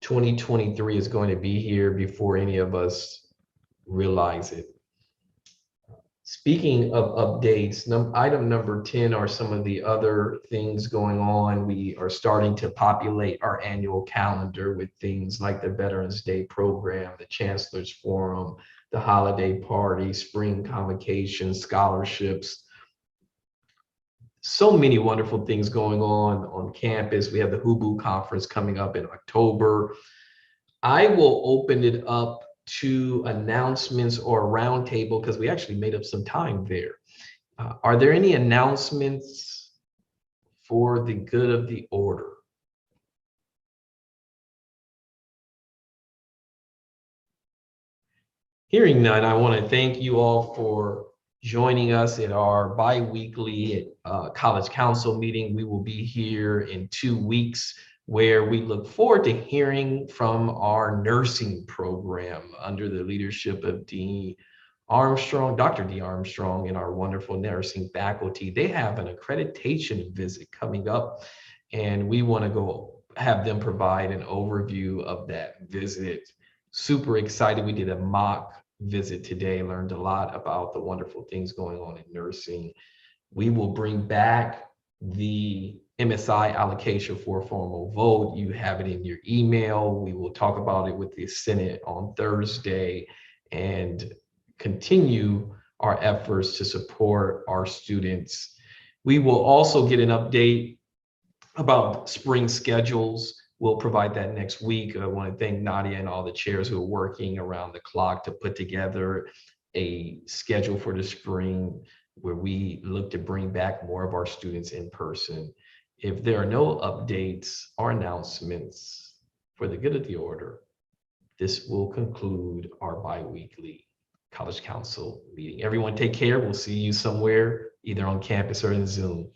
2023 is going to be here before any of us realize it. Speaking of updates, item number 10 are some of the other things going on. We are starting to populate our annual calendar with things like the Veterans Day program, the Chancellor's Forum, the holiday party, spring convocations, scholarships. So many wonderful things going on campus. We have the HUBU conference coming up in October. I will open it up to announcements or roundtable because we actually made up some time there. Are there any announcements for the good of the order? Hearing none, I want to thank you all for joining us at our bi-weekly College Council meeting. We will be here in 2 weeks, where we look forward to hearing from our nursing program under the leadership of Dr. D. Armstrong, and our wonderful nursing faculty. They have an accreditation visit coming up, and we want to go have them provide an overview of that visit. Super excited. We did a mock visit today, learned a lot about the wonderful things going on in nursing. We will bring back the MSI allocation for a formal vote. You have it in your email. We will talk about it with the Senate on Thursday and continue our efforts to support our students. We will also get an update about spring schedules. We'll provide that next week. I want to thank Nadia and all the chairs who are working around the clock to put together a schedule for the spring where we look to bring back more of our students in person. If there are no updates or announcements for the good of the order, this will conclude our bi-weekly College Council meeting. Everyone take care. We'll see you somewhere, either on campus or in Zoom.